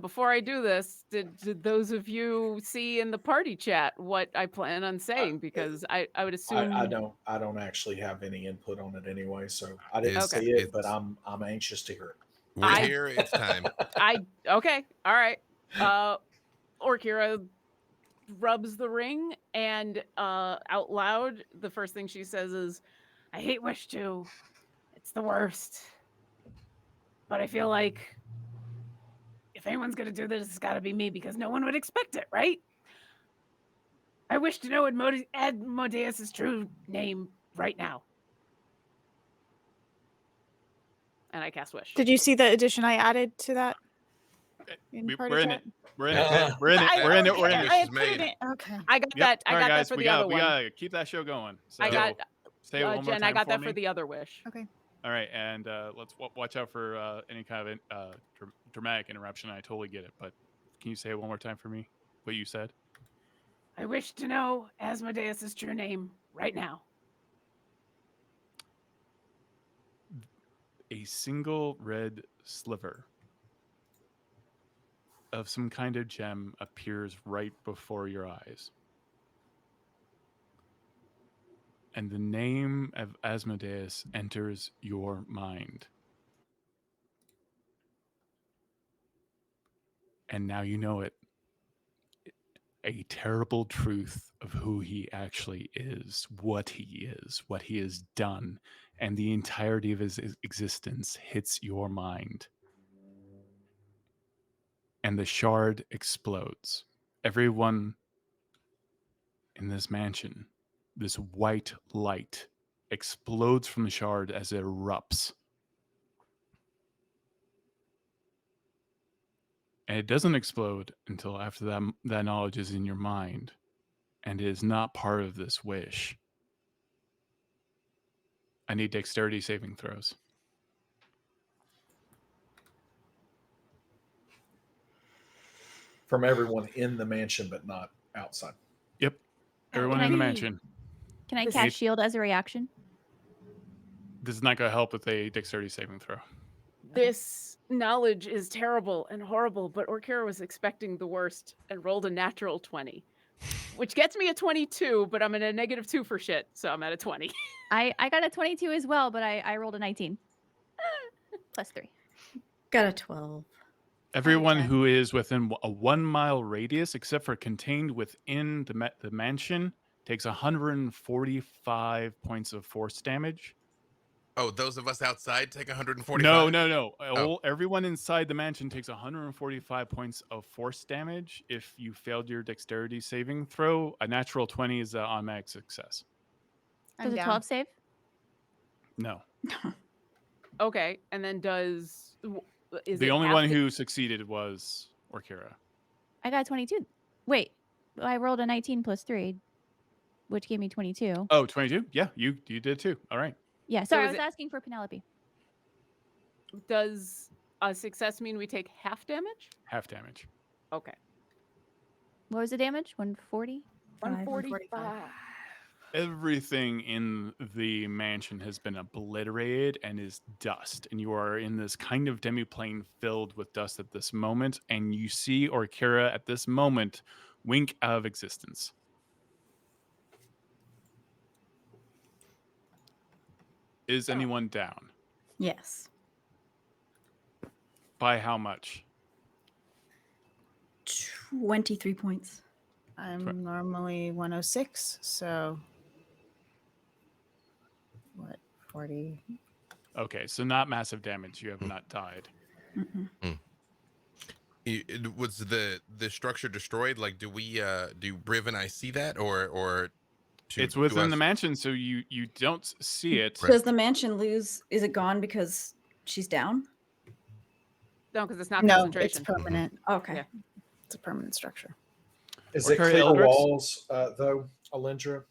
before I do this, did those of you see in the party chat what I plan on saying? Because I would assume I don't actually have any input on it anyway, so I didn't It's- see it, but it's- I'm anxious to hear it. We're I- here. It's time. okay, all right. Orkira rubs the ring and out loud, the first thing she says is, "I hate Wish 2. It's the worst. But I feel like if anyone's gonna do this, it's gotta be me because no one would expect it, right? I wish to know Asmodeus' true name right now." And I cast Wish. Did you see the addition I added to that? Party We're in chat? it. We're in it. We're in it. I- We're in it. We're in I it. had This put is it made. in. Okay. I got Yep. that. I All got right, that guys, for we the other got we one. gotta keep that show going. So I got say it one more Jen. time I got for that me. for the other wish. Okay. All right, and let's watch out for any kind of dramatic interruption. I totally get it, but can you say it one more time for me? What you said? I wish to know Asmodeus' true name right now. A single red sliver of some kind of gem appears right before your eyes. And the name of Asmodeus enters your mind. And now you know it. a terrible truth of who he actually is, what he has done, and the entirety of his existence hits your mind. And the shard explodes. Everyone in this mansion, this white light explodes from the shard as it erupts. And it doesn't explode until after that knowledge is in your mind and is not part of this wish. I need dexterity saving throws. From everyone in the mansion, but not outside. Yep. Everyone in the mansion. Can I This cast is- shield as a reaction? This is not going to help with a dexterity saving throw. This knowledge is terrible and horrible, but Orkira was expecting the worst and rolled a natural 20, which gets me a 22, but I'm in a -2 for shit, so I'm at a 20. I got a 22 as well, but I rolled a 19. +3. Got a 12. Everyone Okay. who is within a 1 mile radius, except for contained within the mansion, takes 145 points of force damage. Oh, those of us outside take 145? No. Oh. Everyone inside the mansion takes 145 points of force damage if you failed your dexterity saving throw. A natural 20 is an automatic success. Does I'm a down. 12 save? No. Okay, and then is The it only half one the- who succeeded was Orkira. I got a 22. Wait, I rolled a 19 +3, which gave me 22. Oh, 22? Yeah, you did too. All right. Yeah, sorry, I is was it- asking for Penelope. Does a success mean we take half damage? Half damage. Okay. What was the damage? 140? 145. Everything in the mansion has been obliterated and is dust. And you are in this kind of demiplane filled with dust at this moment. And you see Orkira at this moment wink out of existence. Is anyone down? Yes. By how much? 23 points. I'm normally 106, so what, 40? Okay, so not massive damage. You have not died. Mm-mm. Was the structure destroyed? Like, do Briv and I see that, or It's within the mansion, so you don't see it. Does the mansion lose? Is it gone because she's down? No, because it's not No, concentration. it's permanent. Okay. Yeah. It's a permanent structure. Is it Orkira clear Ildrex? walls, though, Alyndra?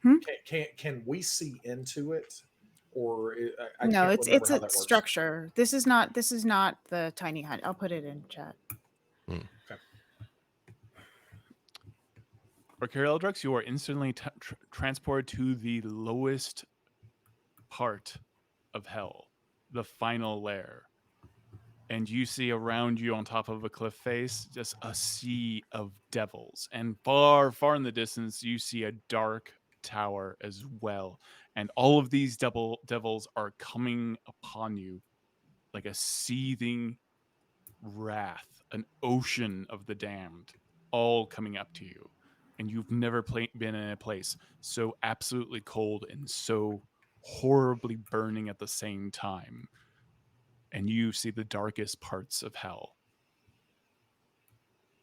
Hmm? Can we see into it, or I No, can't it's remember how a that works. structure. This is not the tiny hut. I'll put it in chat. Orkira Ildrex, you are instantly transported to the lowest part of hell, the final lair. And you see around you on top of a cliff face just a sea of devils. And far, far in the distance, you see a dark tower as well. And all of these devils are coming upon you like a seething wrath, an ocean of the damned, all coming up to you. And you've never been in a place so absolutely cold and so horribly burning at the same time. And you see the darkest parts of hell.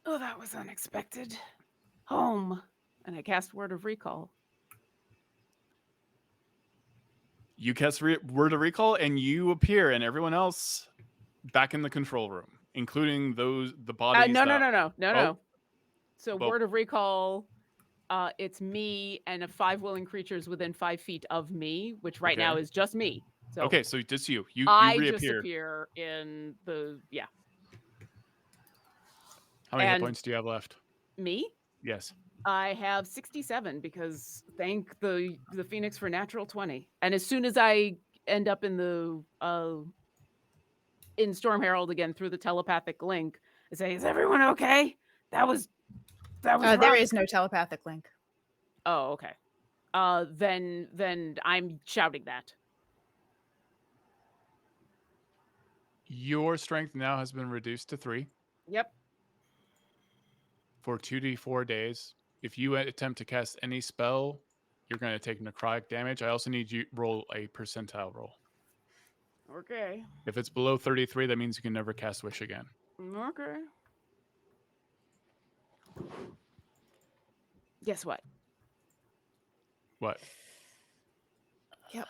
Oh, that was unexpected. Home. And I cast Word of Recall. You cast Word of Recall, and you appear, and everyone else back in the control room, including the bodies. No. So Well- Word of Recall, it's me and 5 willing creatures within 5 feet of me, which right now Okay. is just me. So Okay, so just you. You I reappear. just appear in the How many hit and- points do you have left? me. Yes. I have 67 because thank the Phoenix for natural 20. And as soon as I end up in the in Storm Herald again through the telepathic link, I say, "Is everyone okay? That was There rough." is no telepathic link. Oh, okay. Then I'm shouting that. Your strength now has been reduced to 3. Yep. for 2d4 days. If you attempt to cast any spell, you're going to take necrotic damage. I also need you to roll a percentile roll. Okay. If it's below 33, that means you can never cast Wish again. Okay. Guess what? What? Yep.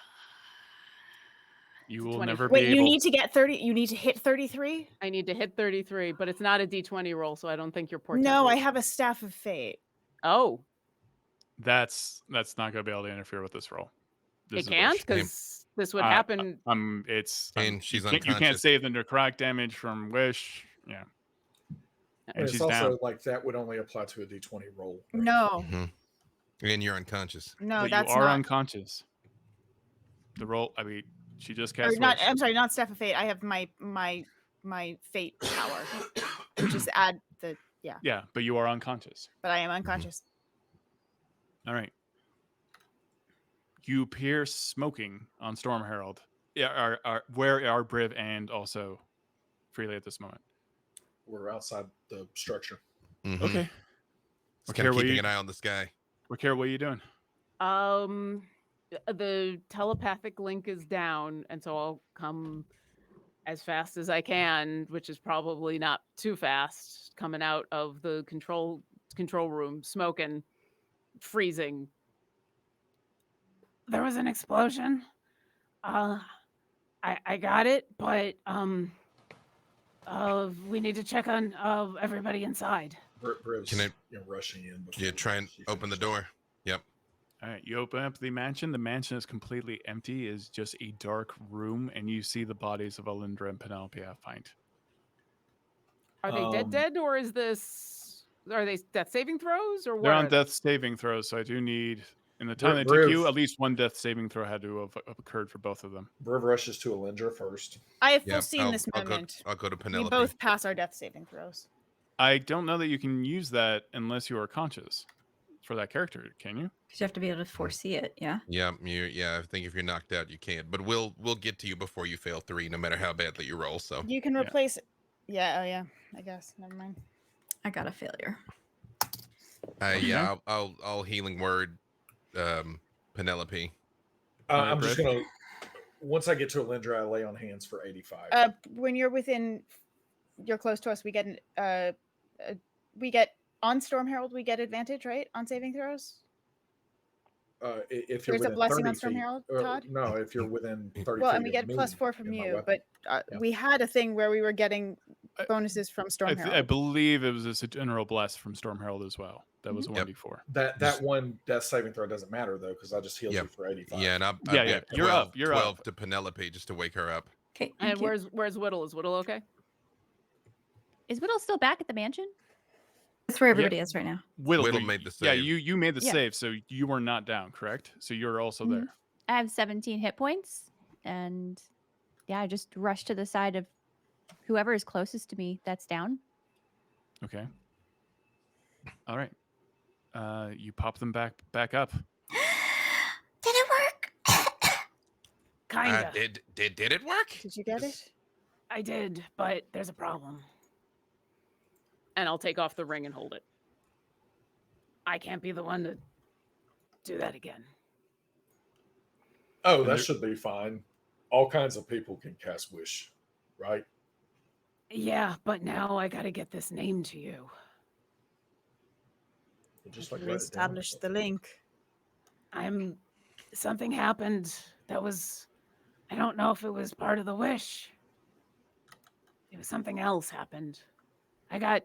You will 20. never Wait, be you able... need to get 30. You need to hit 33? I need to hit 33, but it's not a d20 roll, so I don't think your portent. No, I will- have a Staff of Fate. Oh, That's not going to be able to interfere with this roll. This it is can't Wish. because this would Uh, happen. And she's you can't unconscious. save the necrotic damage from Wish. Yeah. And it's she's also down. like that would only apply to a d20 roll. right? No, Mhm. And you're unconscious. no, But that's you are not. The roll, I mean, she just Or cast not. Wish. I'm sorry, not Staff of Fate. I have my Fate power, which is add the Yeah, but you are unconscious. But I am unconscious. All right. You appear smoking on Storm Herald. Yeah, where are Briv and also Freely at this moment? We're outside the structure. Mhm. Okay. Just kind of keeping an eye on the sky. Orkira, what are you doing? The telepathic link is down, and so I'll come as fast as I can, which is probably not too fast, coming out of the control room, smoking, freezing. There was an explosion. I got it, but we need to check on everybody inside. Briv's Can rushing in. Yeah, try and she open the finishes. door. Yep. All right, you open up the mansion. The mansion is completely empty. It's just a dark room, and you see the bodies of Alyndra and Penelope Half-Pint. Are they dead, or are they death saving throws, or what? They're are on they? death saving throws, so I do need, in the time that it Briv- took you, at least one death saving throw had to have occurred for both of them. Briv rushes to Alyndra first. I have Yep. foreseen this I'll moment. go to We Penelope. both pass our death saving throws. I don't know that you can use that unless you are conscious for that character, can you? Because you have to be able to foresee it. Yeah. Yeah, I think if you're knocked out, you can't. But we'll get to you before you fail 3, no matter how badly you roll. So You can Yeah. replace. Yeah. Oh yeah. I guess. Never mind. I got a failure. yeah, I'll healing word, Penelope. I'm Briv? just gonna. Once I get to Alyndra, I lay on hands for 85. When you're close to us. We get on Storm Herald. We get advantage, right, on saving throws. If you're There's a within blessing 30 on Storm feet, Herald, or- Todd? No, if you're within 30 Well, feet and we of get me +4 from and my you, weapon. but Yeah. we had a thing where we were getting bonuses from Storm Herald. I believe it was a general bless from Storm Herald as well. That was a Yep. 1d4. That one death saving throw doesn't matter though, because I just healed Yep. you for 85. Yeah, and I've Yeah, got you're 12, up, you're 12 up. to Penelope just to wake her up. Okay. And where's Widdle? Is Widdle okay? Is Widdle still back at the mansion? That's where everybody is right now. Widdle made the Yeah, save. you made the Yeah. save, so you were not down, correct? So you're also Mhm. there. I have 17 hit points, and yeah, I just rush to the side of whoever is closest to me that's down. Okay. All right. You pop them back up. Did it work? Kinda. Did it work? Did you get it? I did, but there's a problem. And I'll take off the ring and hold it. I can't be the one to do that again. Oh, And that there- should be fine. All kinds of people can cast wish, right? Yeah, but now I gotta get this name to you. Just Like like write it down. reestablish the link. Something happened that was, I don't know if it was part of the wish. It was something else happened. I got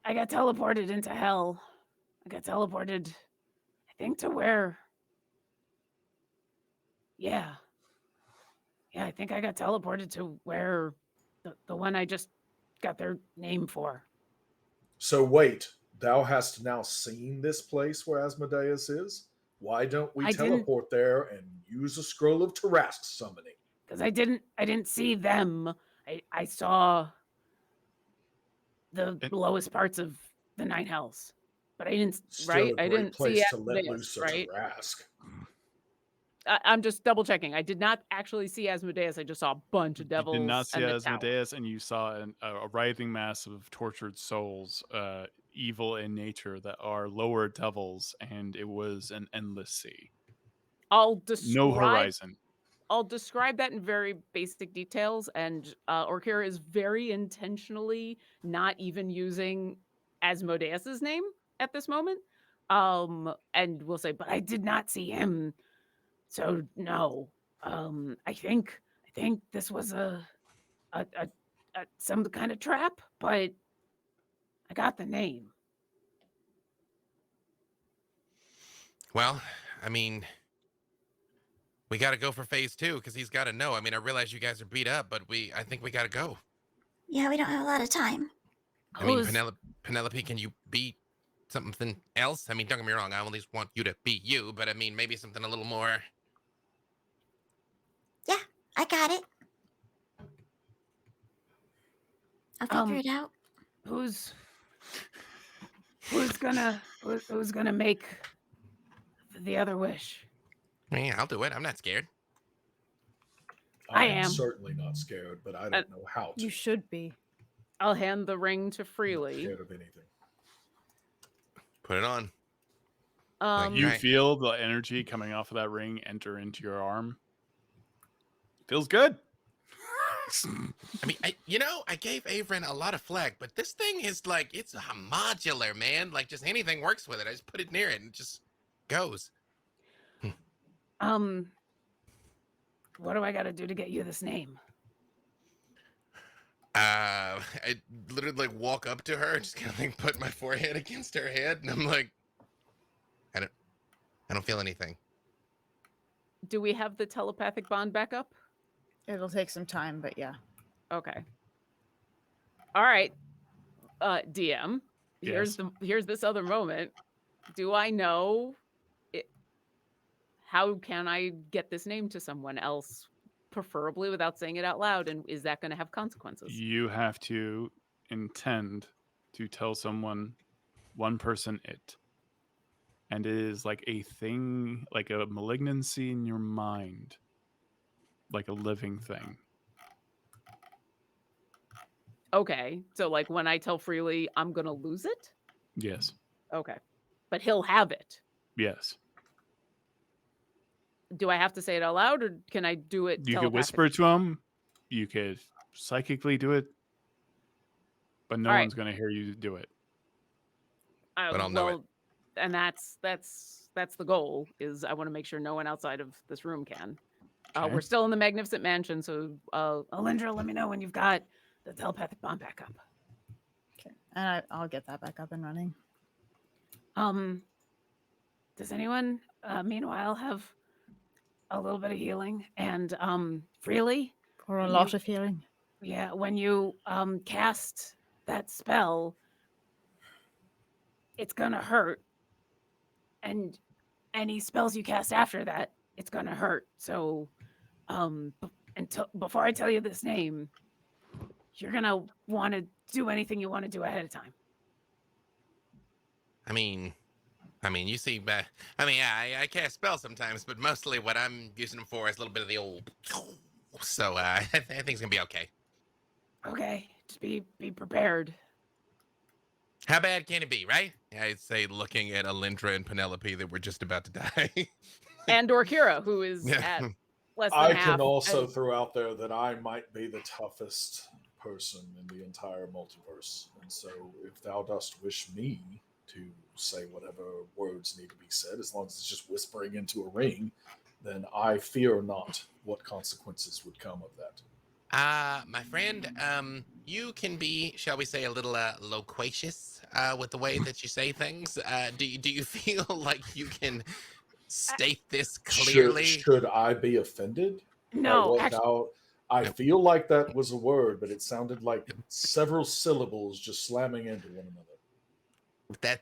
teleported into hell. I got teleported, I think, to where. Yeah, I think I got teleported to where the one I just got their name for. So wait, thou hast now seen this place where Asmodeus is? Why don't we I didn't- teleport there and use a scroll of Tarask summoning? Because I didn't see them. I saw the And- lowest parts of the Nine Hells, but I didn't. Still Right? a I great didn't place see to let this, loose a right? Tarask. I'm just double checking. I did not actually see Asmodeus. I just saw a bunch of devils. You did not see and the tower. Asmodeus, and you saw a writhing mass of tortured souls, evil in nature, that are lower devils, and it was an endless sea. No horizon. I'll describe that in very basic details, and Orkira is very intentionally not even using Asmodeus's name at this moment. And we'll say, but I did not see him, so no. I think this was a some kind of trap, but I got the name. Well, I mean, we got to go for phase 2 because he's got to know. I mean, I realize you guys are beat up, but I think we got to go. Yeah, we don't have a lot of time. I mean, Penelope, can you be something else? I mean, don't get me wrong. I always want you to be you, but I mean, maybe something a little more. Yeah, I got it. I'll figure it out. Who's gonna make the other wish? Yeah, I'll do it. I'm not scared. I am. Certainly not scared, but I don't know how to. You should be. I'll hand the ring to I'm not Freely. scared of anything. Put it on. You Right. feel the energy coming off of that ring enter into your arm. Feels good. I mean, I gave Averin a lot of flack, but this thing is like, it's a modular, man. Like, just anything works with it. I just put it near it and it just goes. What do I got to do to get you this name? I literally like walk up to her and just kind of like put my forehead against her head, and I'm like, I don't feel anything. Do we have the telepathic bond back up? It'll take some time, but yeah. Okay. All right. DM, Yes. here's this other moment. Do I know it? How can I get this name to someone else, preferably without saying it out loud? And is that going to have consequences? You have to intend to tell someone, one person, it. And it is like a thing, like a malignancy in your mind, like a living thing. Okay. So like when I tell Freely I'm going to lose it? Yes. Okay. But he'll have it. Yes. Do I have to say it out loud, or can I do it You could whisper to him. You could psychically do it. But no one's going to hear you do it. But I'll know it. And that's the goal, is I want to make sure no one outside of this room can. Okay. We're still in the Magnificent Mansion, so Alyndra, let me know when you've got the telepathic bomb back up. Okay. And I'll get that back up and running. Does anyone, meanwhile, have a little bit of healing? And Freely? Or a lot of healing. Yeah, when you cast that spell, it's gonna hurt. And any spells you cast after that, it's gonna hurt. So, before I tell you this name, you're gonna want to do anything you want to do ahead of time. I mean, you see, I cast spells sometimes, but mostly what I'm using them for is a little bit of the old. So I think it's gonna be okay. Okay, just be prepared. How bad can it be, right? I'd say, looking at Alyndra and Penelope, that we're just about to die. And Orkira, who is at less than half. I can also throw out there that I might be the toughest person in the entire multiverse. And so if thou dost wish me to say whatever words need to be said, as long as it's just whispering into a ring, then I fear not what consequences would come of that. My friend, you can be, shall we say, a little loquacious with the way that you say things. Do you feel like you can state this clearly? Should I be offended? No, I feel like that was a word, but it sounded like several syllables just slamming into one another.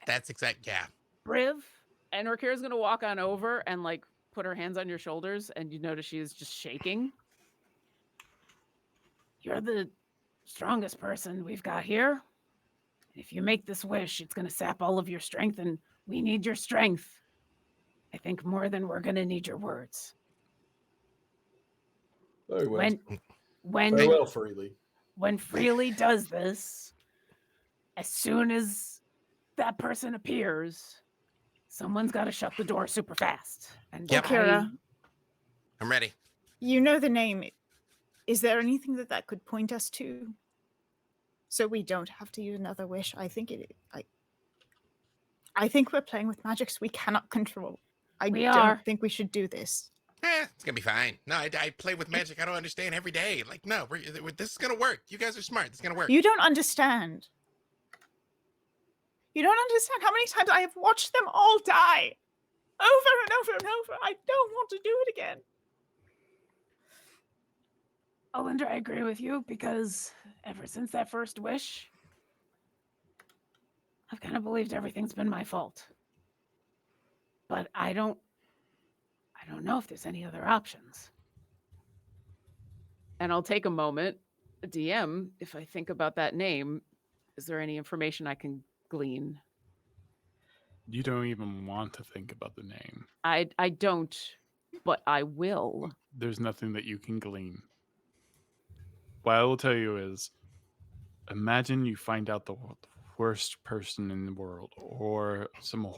That's exact. Yeah. Briv, and Orkira's gonna walk on over and like put her hands on your shoulders, and you notice she is just shaking. You're the strongest person we've got here. If you make this wish, it's going to sap all of your strength, and we need your strength. I think more than we're going to need your words. Very well. when Farewell, Freely. when Freely does this, as soon as that person appears, someone's got to shut the door super fast. And Yep. Orkira, I'm ready. you know the name. Is there anything that could point us to? So we don't have to use another wish. I think we're playing with magics we cannot control. I don't think we should do this. It's gonna be fine. No, I play with magic I don't understand every day. Like, no, this is gonna work. You guys are smart. This is gonna work. You don't understand. You don't understand how many times I have watched them all die. Over and over and over. I don't want to do it again. Alyndra, I agree with you, because ever since that first wish, I've kind of believed everything's been my fault. But I don't know if there's any other options. And I'll take a moment, DM, if I think about that name, is there any information I can glean? You don't even want to think about the name. I don't, but I will. There's nothing that you can glean. What I will tell you is, imagine you find out the worst person in the world, or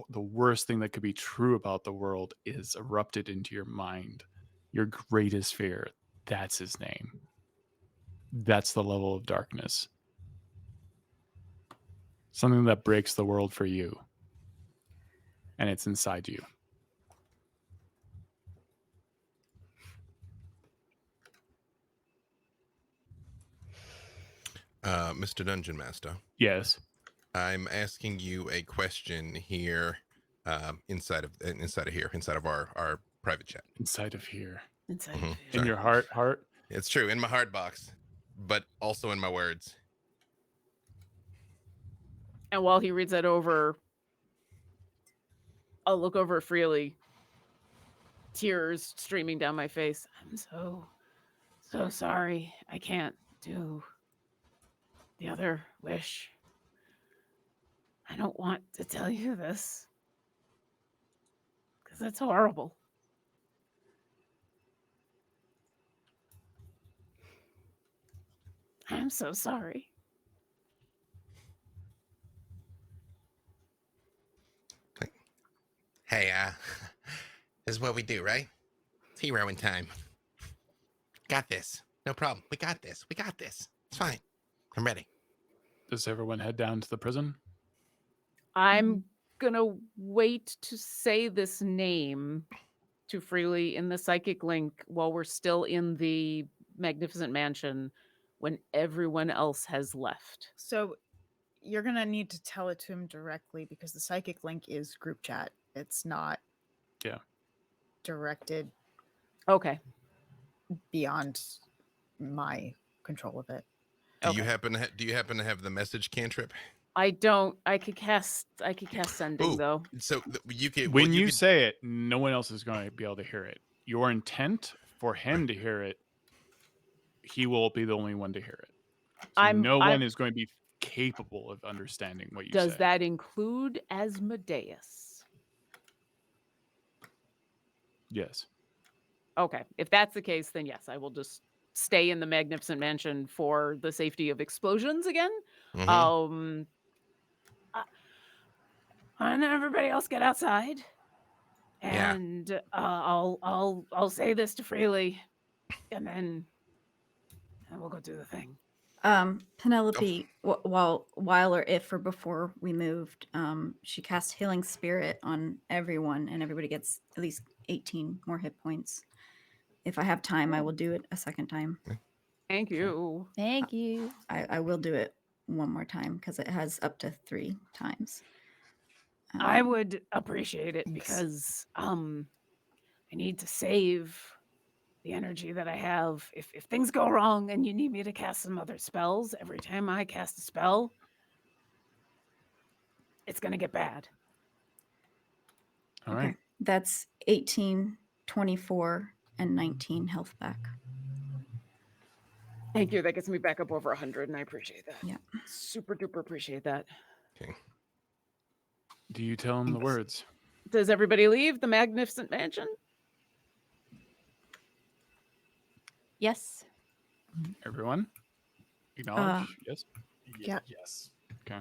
the worst thing that could be true about the world is erupted into your mind. Your greatest fear, that's his name. That's the level of darkness. Something that breaks the world for you. And it's inside you. Mr. Dungeon Master. Yes. I'm asking you a question here, inside of our private chat. Inside of here. Inside Mhm. of In Sorry. your heart. It's true, in my heart box, but also in my words. And while he reads that over, I'll look over Freely, tears streaming down my face. I'm so sorry. I can't do the other wish. I don't want to tell you this, because it's horrible. I'm so sorry. Hey, this is what we do, right? It's heroing time. Got this. No problem. We got this. It's fine. I'm ready. Does everyone head down to the prison? I'm gonna wait to say this name to Freely in the psychic link while we're still in the magnificent mansion when everyone else has left. So you're going to need to tell it to him directly, because the psychic link is group chat. It's not directed Okay. beyond my control of it. Do you happen to have the message cantrip? I don't. I could cast sending Ooh. though. So you can. When you say it, no one else is going to be able to hear it. Your intent for him to hear it, he will be the only one to hear it. So no one is going to be capable of understanding what you say. Does that include Asmodeus? Yes. Okay. If that's the case, then yes, I will just stay in the magnificent mansion for the safety of explosions again. Mhm. And everybody else get outside, Yeah. and I'll say this to Freely, and then we'll go do the thing. Penelope, while or if or before we moved, she cast Healing Spirit on everyone, and everybody gets at least 18 more hit points. If I have time, I will do it a second time. Thank you. Thank you. I will do it one more time because it has up to 3 times. I would appreciate it, thanks. because I need to save the energy that I have. If things go wrong and you need me to cast some other spells, every time I cast a spell, it's going to get bad. All right. That's 18, 24, and 19 health back. Thank you. That gets me back up over 100, and I appreciate that. Yeah. Super duper appreciate that. Okay. Do you tell him the words? Does everybody leave the magnificent mansion? Yes. Everyone? Acknowledge? Yes. Yeah. Yes. Okay.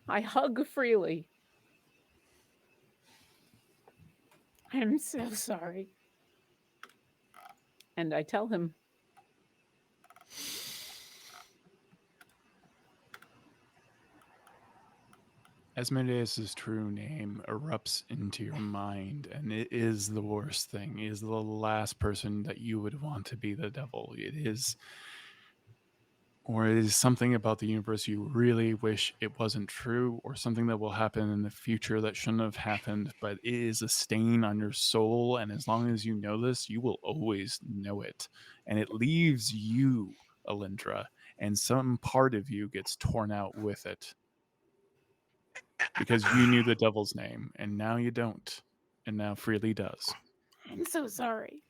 I hug freely. I'm so sorry. And I tell him, Asmodeus' true name erupts into your mind, and it is the worst thing. It is the last person that you would want to be the devil. It is, or it is something about the universe you really wish it wasn't true, or something that will happen in the future that shouldn't have happened, but it is a stain on your soul, and as long as you know this, you will always know it. And it leaves you, Alyndra, and some part of you gets torn out with it. Because you knew the devil's name, and now you don't. And now Freely does. I'm so sorry.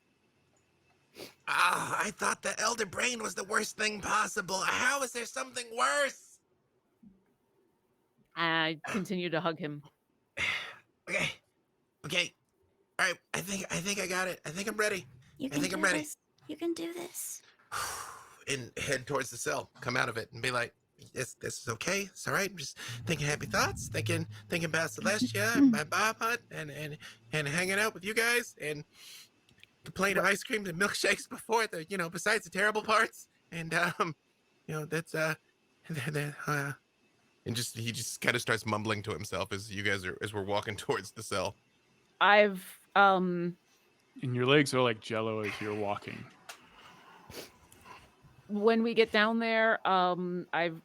I thought the elder brain was the worst thing possible. How is there something worse? I continue to hug him. Okay. All right. I think I got it. I think I'm ready. You I can think do I'm ready. this. You can do this. And head towards the cell. Come out of it and be like, this is okay. It's all right. I'm just thinking happy thoughts, thinking about Celestia, my Bob Hunt, and hanging out with you guys, and complaining of ice creams and milkshakes before the, besides the terrible parts. And that's and he just kind of starts mumbling to himself as we're walking towards the cell. I've And your legs are like jello as you're walking. when we get down there, I've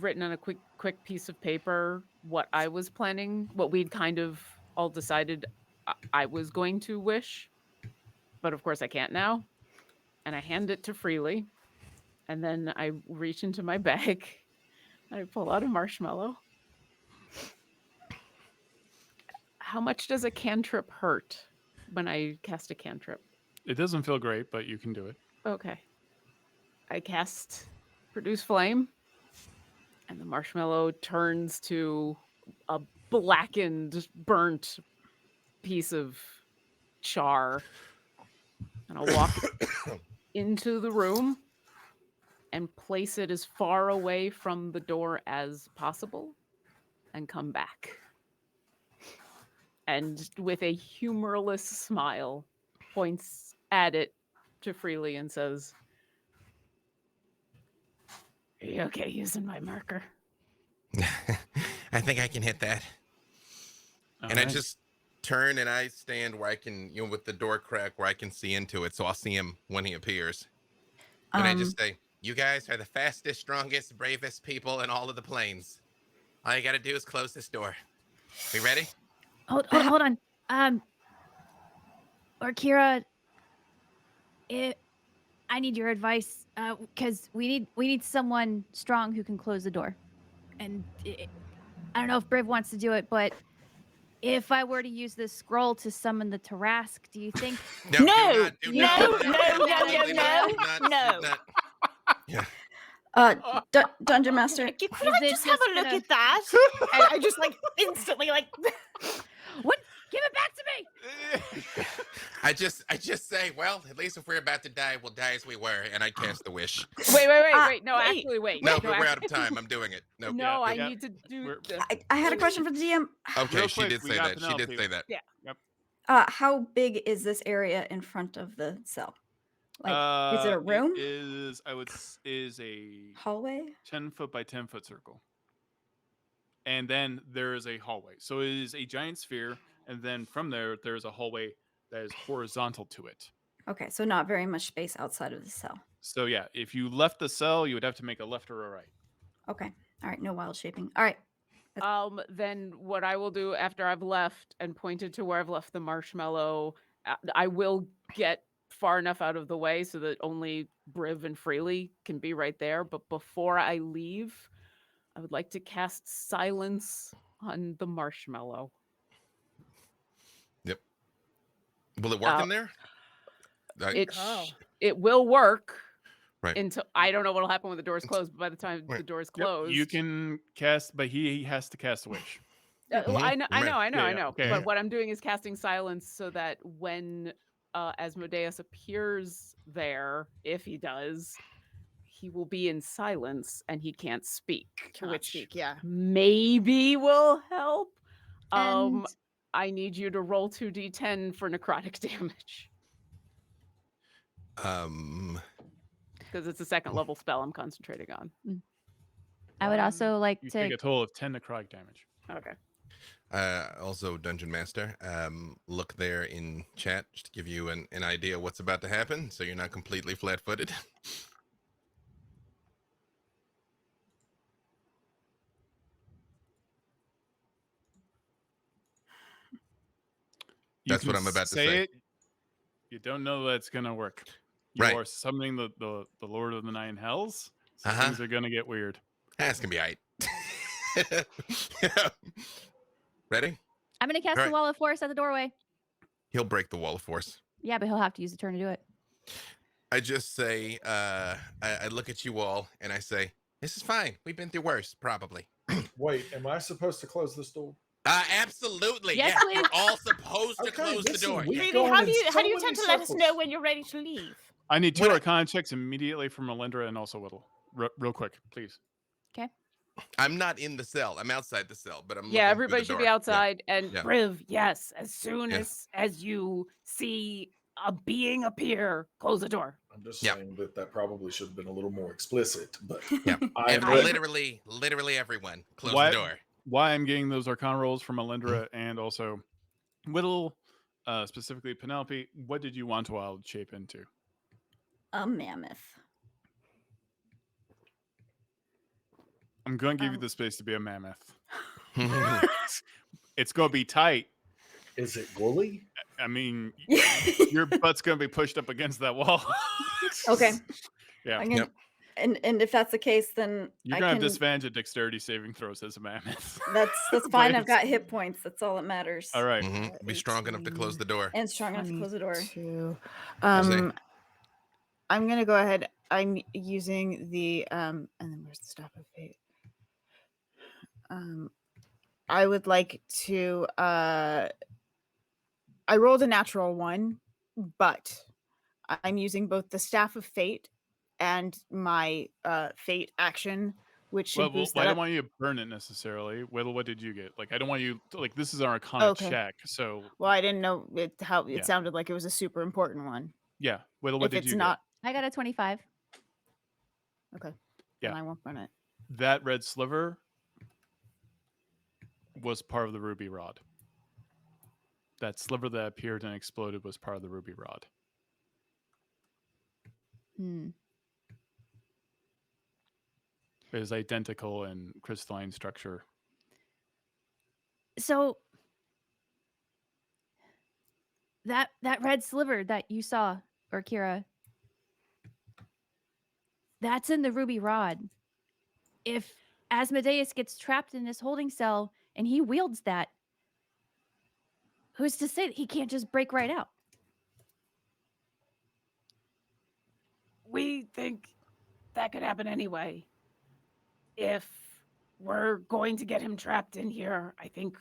written on a quick piece of paper what I was planning, what we'd kind of all decided I was going to wish, but of course I can't now. And I hand it to Freely, and then I reach into my bag. I pull out a marshmallow. How much does a cantrip hurt when I cast a cantrip? It doesn't feel great, but you can do it. Okay. I cast Produce Flame, and the marshmallow turns to a blackened, burnt piece of char. And I'll walk into the room and place it as far away from the door as possible and come back. And with a humorless smile, points at it to Freely and says, "Are you okay using my marker?" I think I can hit that. All and right. I just turn and I stand where I can, with the door crack where I can see into it, so I'll see him when he appears. And I just say, "You guys are the fastest, strongest, bravest people in all of the plains. All you gotta do is close this door. We ready?" Hold on. Orkira, I need your advice, because we need someone strong who can close the door. And I don't know if Briv wants to do it, but if I were to use this scroll to summon the Tarask, do you think? No. Yeah. Dungeon Master. Could I it just have just a look gonna- at that? And I just instantly What? Give it back to me! I just say, well, at least if we're about to die, we'll die as we were, and I cast the wish. Wait. No, wait. actually, wait. No, no, but we're out of time. I'm doing it. No. No, I yeah. need to do. We're- I had a question for the DM. Okay, Real she quick, did we say got that. She did Penelope. say that. Yeah. How big is this area in front of the cell? Is it a room? Is a Hallway? 10-foot by 10-foot circle. And then there is a hallway. So it is a giant sphere, and then from there's a hallway that is horizontal to it. Okay, so not very much space outside of the cell. So yeah, if you left the cell, you would have to make a left or a right. Okay. All right, no wild shaping. All right. Then what I will do after I've left and pointed to where I've left the marshmallow, I will get far enough out of the way so that only Briv and Freely can be right there. But before I leave, I would like to cast silence on the marshmallow. Yep. Will it work in there? It will work. Right. Until I don't know what'll happen when the door's closed, but by the time the door's closed, You can cast, but he has to cast a wish. Well, I know. Yeah, But okay. what I'm doing is casting silence so that when Asmodeus appears there, if he does, he will be in silence and he can't speak, Cannot which speak, yeah. maybe will help. And I need you to roll 2d10 for necrotic damage because it's a second level spell I'm concentrating on. I would also like You to. take a total of 10 necrotic damage. Okay. Also, Dungeon Master, look there in chat just to give you an idea what's about to happen, so you're not completely flat-footed. That's what I'm about to say. It, you don't know that it's gonna work. You Right. are summoning the Lord of the Nine Hells, so Uh-huh. things are gonna get weird. That's gonna be alright. Ready? I'm gonna cast All the right. wall of force at the doorway. He'll break the wall of force. Yeah, but he'll have to use a turn to do it. I just say, I look at you all and I say, this is fine. We've been through worse, probably. Wait, am I supposed to close this door? Absolutely. Yes, yeah, please. you're all supposed to Okay, close the listen, door. we- Yeah. Really, going how in do you so tend many to let us circles. know when you're ready to leave? I need two What I- arcana checks immediately from Alyndra and also Widdle. Real quick, please. I'm not in the cell. I'm outside the cell, but I'm Yeah, looking through everybody the should door. be Yeah. outside. And Yeah. Briv, yes, as soon Yes. as you see a being appear, close the door. I'm just Yep. saying that probably should have been a little more explicit, but Yeah. I And am I- literally everyone close Why- the door. Why I'm getting those arcana rolls from Alyndra and also Widdle, specifically Penelope. What did you want wild shape into? A mammoth. I'm going to give you Um, the space to be a mammoth. It's going to be tight. Is it woolly? I mean, your butt's going to be pushed up against that wall. Okay. Yeah. I'm gonna, and if that's the case, then You're I going to have can. disadvantage at dexterity saving throws as a mammoth. That's fine. I've But- got hit points. That's all that matters. All right. Be strong enough to close the door. And strong enough to close the door. 22. see. I'm gonna go ahead. I'm using the and then where's the staff of fate? I would like to I rolled a natural one, but I'm using both the staff of fate and my fate action, which should Well, boost I that don't up. want you to burn it necessarily. Widdle, what did you get? Like, I don't want you to, like, this is our arcana Okay. check. So, Well, I didn't know how it Yeah. sounded like it was a super important one. yeah. Widdle, what If did it's you not, I got a 25. okay, Yeah. then I won't burn it. get? That red sliver was part of the ruby rod. That sliver that appeared and exploded was part of the ruby rod. Hmm. It is identical in crystalline structure. So that red sliver that you saw, Orkira, that's in the ruby rod. If Asmodeus gets trapped in his holding cell and he wields that, who's to say that he can't just break right out? We think that could happen anyway. If we're going to get him trapped in here, I think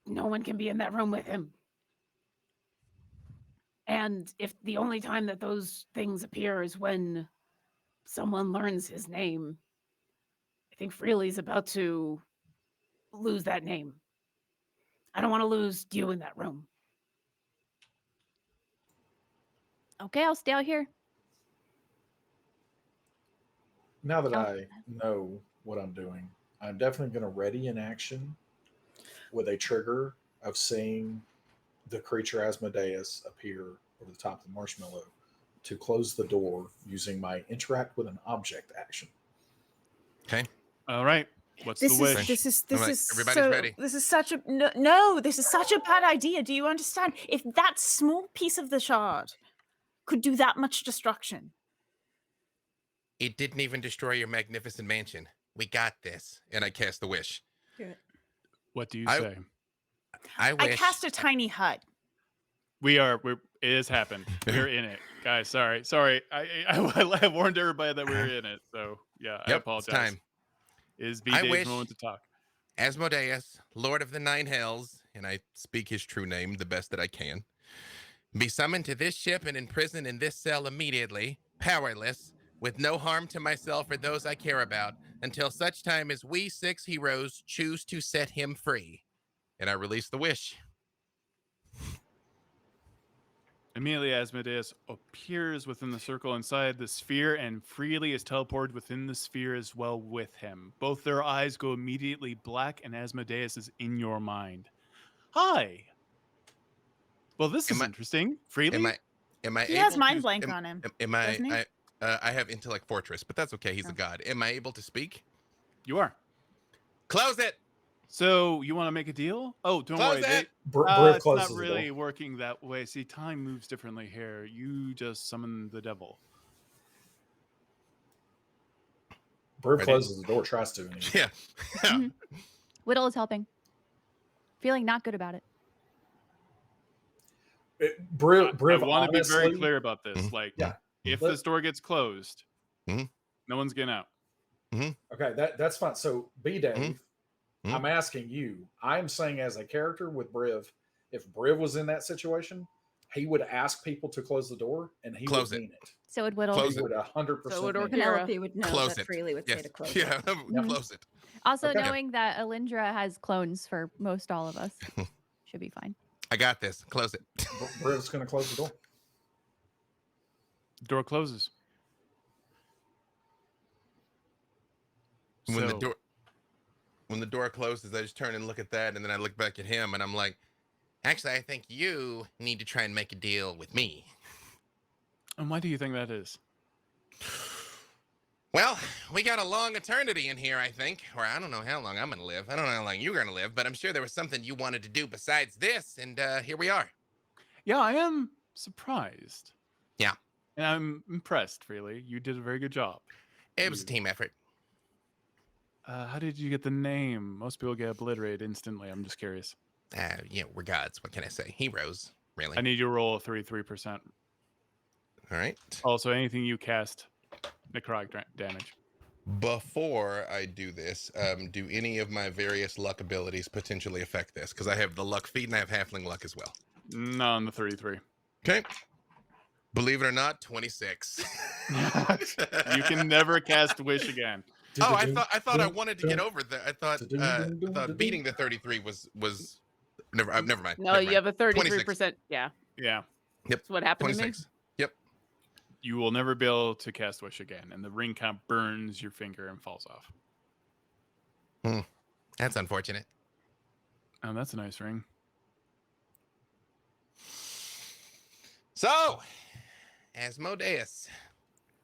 no one can be in that room with him. And if the only time that those things appear is when someone learns his name, I think Freely's about to lose that name. I don't want to lose you in that room. Okay, I'll stay out here. Now that Oh. I know what I'm doing, I'm definitely going to ready an action with a trigger of seeing the creature Asmodeus appear over the top of the marshmallow to close the door using my interact with an object action. Okay. All right. What's This the is wish? this is All this right, is everybody's so, ready. This is such a no. This is such a bad idea. Do you understand? If that small piece of the shard could do that much destruction, It didn't even destroy your magnificent mansion. We got this. And I cast the wish. What do you I- say? I I wish. cast a tiny hut. It has happened. We're in it, guys. Sorry. I warned everybody that we were in it. So yeah, I Yep, apologize. it's time. It is B I Day's wish- moment to talk. Asmodeus, Lord of the Nine Hells, and I speak his true name the best that I can, Be summoned to this ship and imprisoned in this cell immediately, powerless, with no harm to myself or those I care about, until such time as we 6 heroes choose to set him free. And I release the wish. Immediately, Asmodeus appears within the circle inside the sphere and freely is teleported within the sphere as well with him. Both their eyes go immediately black, and Asmodeus is in your mind. Hi. Well, this is interesting. Freely? Am I He able has mind to, blank am, on him. Am I, doesn't he? I have intellect fortress, but that's okay. He's a god. Am I able to speak? You are. Close it. So you want to make a deal? Oh, don't Close worry. it. Briv It's closes not the really door. working that way. See, time moves differently here. You just summon the devil. Briv Ready? closes the door, tries to. Anyway. Yeah. Mhm. Widdle is helping. Feeling not good about it. Briv I want to be very honestly- clear about this. Mhm. Like, Yeah. if Let- this door gets closed, Mhm. no one's getting out. Okay, that's fine. So, B Dave, Mhm. I'm asking you. I'm saying as a character with Briv, if Briv was in that situation, he would ask people to close the door, and he Close would it. mean it. So would Widdle. Close He it. would 100%. So would mean it. Orkira. Penelope would know Close that it. Freely would Yes. say to close Yeah. it. Mhm. Close it. Also, Okay. knowing that Alyndra has clones for most all of us, should be fine. I got this. Close it. Briv's going to close the door. The door closes. When So- the door closes, I just turn and look at that, and then I look back at him, and I'm like, actually, I think you need to try and make a deal with me. And why do you think that is? Well, we got a long eternity in here, I think. Or I don't know how long I'm going to live. I don't know how long you're going to live, but I'm sure there was something you wanted to do besides this, and here we are. Yeah, I am surprised. Yeah. And I'm impressed, really. You did a very good job. It was a team effort. How did you get the name? Most people get obliterated instantly. I'm just curious. We're gods. What can I say? Heroes, really. I need you to roll a 33%. All right. Also, anything you cast, necrotic damage. Before I do this, do any of my various luck abilities potentially affect this? Because I have the luck feat and I have halfling luck as well. No, on the 33. Okay. Believe it or not, 26. You can never cast Wish again. Oh, I thought I wanted to get over that. I thought beating the 33 was never mind. No, never you mind. have a 33%. Yeah. Yeah. That's what happened to me. 26. Yep. You will never be able to cast Wish again, and the ring kind of burns your finger and falls off. That's unfortunate. Oh, that's a nice ring. So, Asmodeus.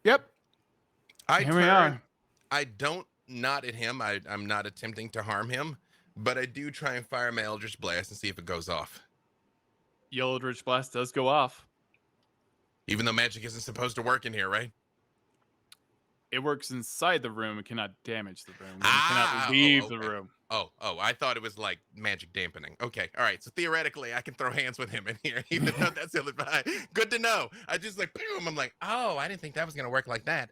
Yep. Here we are. I don't nod at him. I'm not attempting to harm him, but I do try and fire my Eldritch Blast and see if it goes off. Your Eldritch Blast does go off. Even though magic isn't supposed to work in here, right? It works inside the room. It cannot damage the room. It cannot leave the okay. room. Oh, I thought it was like magic dampening. Okay, all right. So theoretically, I can throw hands with him in here, even though that's ill advised. Good to know. I just like, boom. I'm like, oh, I didn't think that was gonna work like that.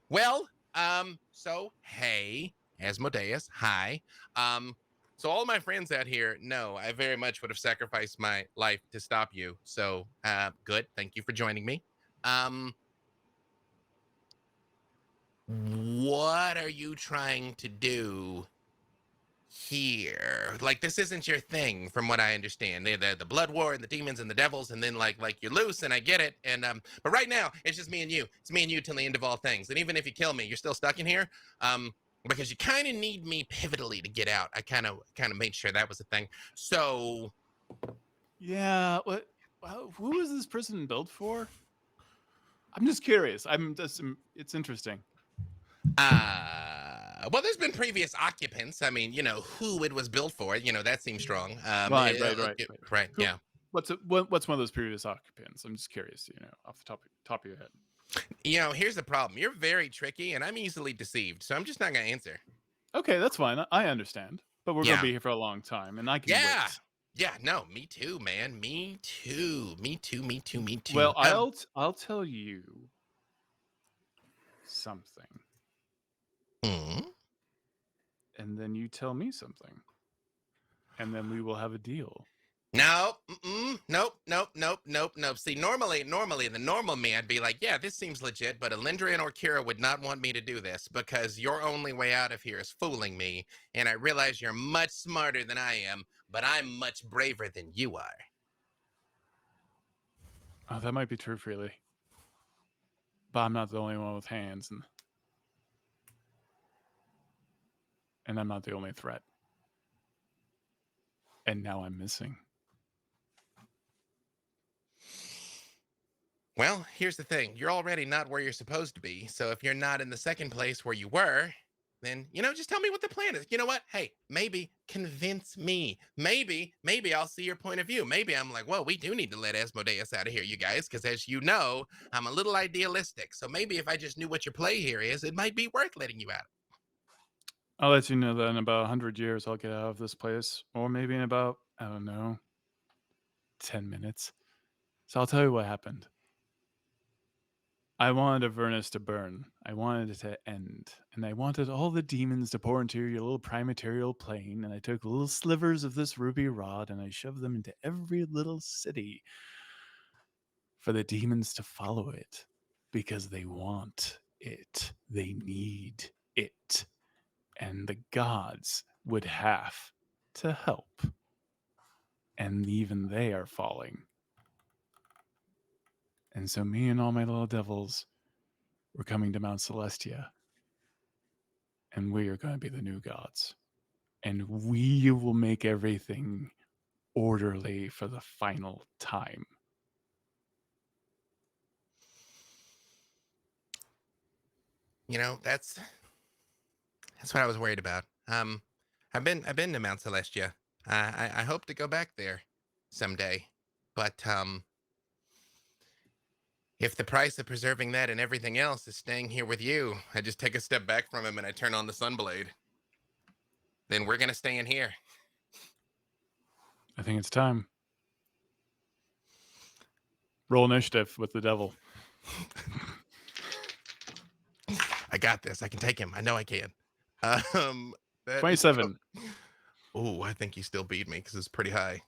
Well, so hey, Asmodeus, hi. So all my friends out here know I very much would have sacrificed my life to stop you. So, good. Thank you for joining me. What are you trying to do here? Like, this isn't your thing, from what I understand. The blood war and the demons and the devils, and then like you're loose, and I get it. And but right now it's just me and you. It's me and you till the end of all things. And even if you kill me, you're still stuck in here. Because you kind of need me pivotally to get out. I kind of made sure that was a thing. So Yeah. What? Who is this prison built for? I'm just curious. It's interesting. well, there's been previous occupants. I mean, who it was built for. That seems strong. Right. Yeah. What's one of those previous occupants? I'm just curious. Off the top of your head. Here's the problem. You're very tricky, and I'm easily deceived. So I'm just not gonna answer. Okay, that's fine. I understand. But we're gonna be here for a long time, and I can wait. Yeah. No, me too, man. Me too. Well, I'll tell you something. And then you tell me something. And then we will have a deal. No, nope. See, normally, the normal me, I'd be like, yeah, this seems legit, but Alyndra and Orkira would not want me to do this because your only way out of here is fooling me, and I realize you're much smarter than I am, but I'm much braver than you are. Oh, that might be true, Freely. But I'm not the only one with hands, and I'm not the only threat. And now I'm missing. Well, here's the thing. You're already not where you're supposed to be, so if you're not in the second place where you were, then, just tell me what the plan is. You know what? Hey, maybe convince me. Maybe I'll see your point of view. Maybe I'm like, well, we do need to let Asmodeus out of here, you guys, because as you know, I'm a little idealistic. So maybe if I just knew what your play here is, it might be worth letting you out. I'll let you know that in about 100 years I'll get out of this place. Or maybe in about, I don't know, 10 minutes. So I'll tell you what happened. I wanted Avernus to burn. I wanted it to end. And I wanted all the demons to pour into your little primaterial plane. And I took little slivers of this ruby rod and I shoved them into every little city for the demons to follow it. Because they want it. They need it. And the gods would have to help. And even they are falling. And so me and all my little devils were coming to Mount Celestia. And we are going to be the new gods. And we will make everything orderly for the final time. That's what I was worried about. I've been to Mount Celestia. I hope to go back there someday. But if the price of preserving that and everything else is staying here with you, I just take a step back from him and I turn on the Sunblade. Then we're going to stay in here. I think it's time. Roll initiative with the devil. I got this. I can take him. I know I can. 27. Oh, I think you still beat me because it's pretty high.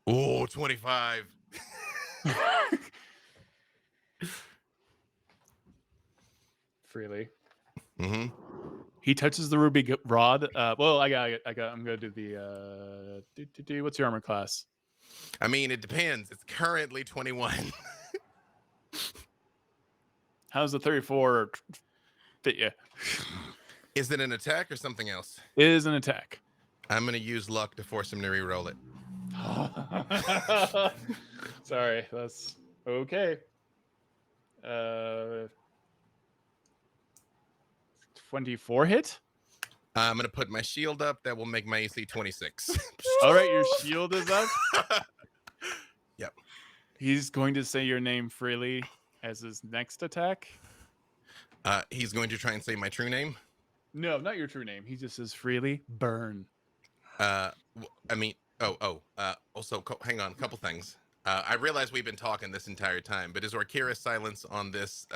Oh, 25. Freely. Mm-hmm. He touches the ruby rod. I'm gonna do the what's your armor class? I mean, it depends. It's currently 21. How's the 34 fit you? Is it an attack or something else? It is an attack. I'm gonna use luck to force him to re-roll it. Sorry, that's okay. 24 hit? I'm gonna put my shield up. That will make my AC 26. All right, your shield is up. Yep. He's going to say your name freely as his next attack. He's going to try and say my true name. No, not your true name. He just says freely burn. Also, hang on, a couple things. I realize we've been talking this entire time, but is Orkira's silence on this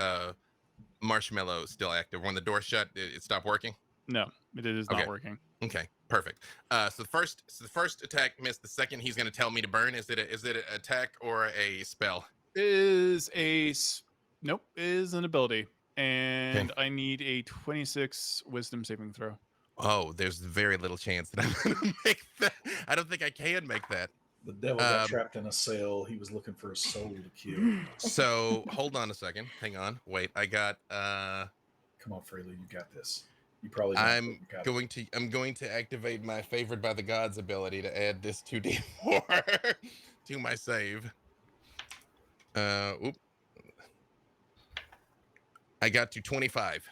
marshmallow still active? When the door shut, it stopped working? No, it is not working. Okay, perfect. So the first attack missed. The second, he's going to tell me to burn. Is it an attack or a spell? Is an ability, and I need a 26 Wisdom saving throw. Oh, there's very little chance that I'm going to make that. I don't think I can make that. The devil got trapped in a cell. He was looking for a soul to kill. So hold on a second. Hang on. Wait, I got. Come on, Freely, you got this. You probably. I'm going to activate my favored by the gods ability to add this 2d4 to my save. I got to 25.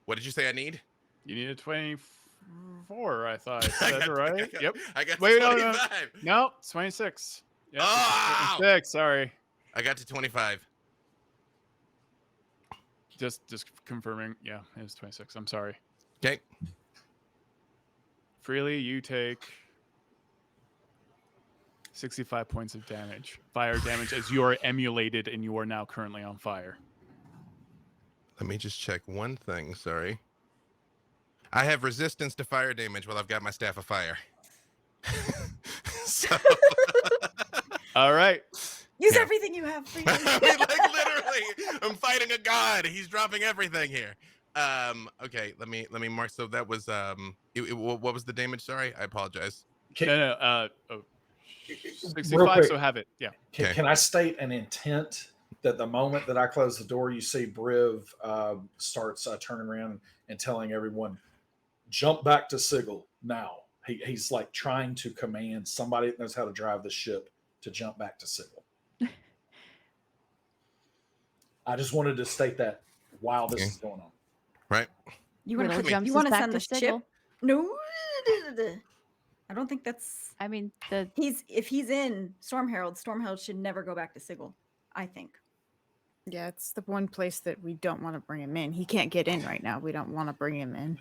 What did you say I need? You need a 24, I thought I said, right? Yep. I got to 25. No, it's 26. Yep, Oh! 26, sorry. I got to 25. Just confirming. Yeah, it was 26. I'm sorry. Okay. Freely, you take 65 points of damage. Fire damage as you are emulated and you are now currently on fire. Let me just check one thing. Sorry. I have resistance to fire damage while I've got my staff of fire. So All right. Use Yeah. everything you have for you. I mean, like literally, I'm fighting a god. He's dropping everything here. Okay, let me mark. So that was what was the damage? Sorry, I apologize. No. Real 65. quick, So have it. Yeah. Okay. can I state an intent that the moment that I close the door, you see Briv starts turning around and telling everyone, jump back to Sigil now. He's like trying to command somebody that knows how to drive the ship to jump back to Sigil. I just wanted to state that while this is going on. Right. You want Widdle to jumps you want us to back send to the Sigil. ship? No, I don't think that's. I mean, If he's in Storm Herald should never go back to Sigil. I think. Yeah, it's the one place that we don't want to bring him in. He can't get in right now. We don't want to bring him in.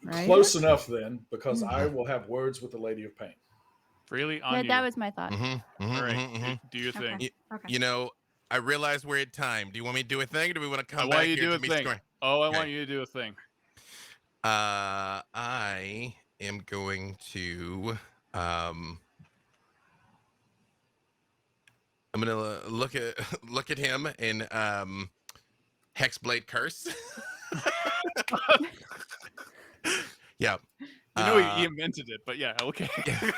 Right? Close enough then, because I will have words with the Lady of Pain. Freely on yeah, you. that was my thought. All right. Do your thing. Okay. Okay. You know, I realize we're at time. Do you want me to do a thing, or do we want to I come want back you to here do to a me thing. scoring? Oh, I Okay. want you to do a thing. I am going to I'm gonna look at him in Hexblade Curse. Yeah. You know he invented it, but yeah, okay. Yeah.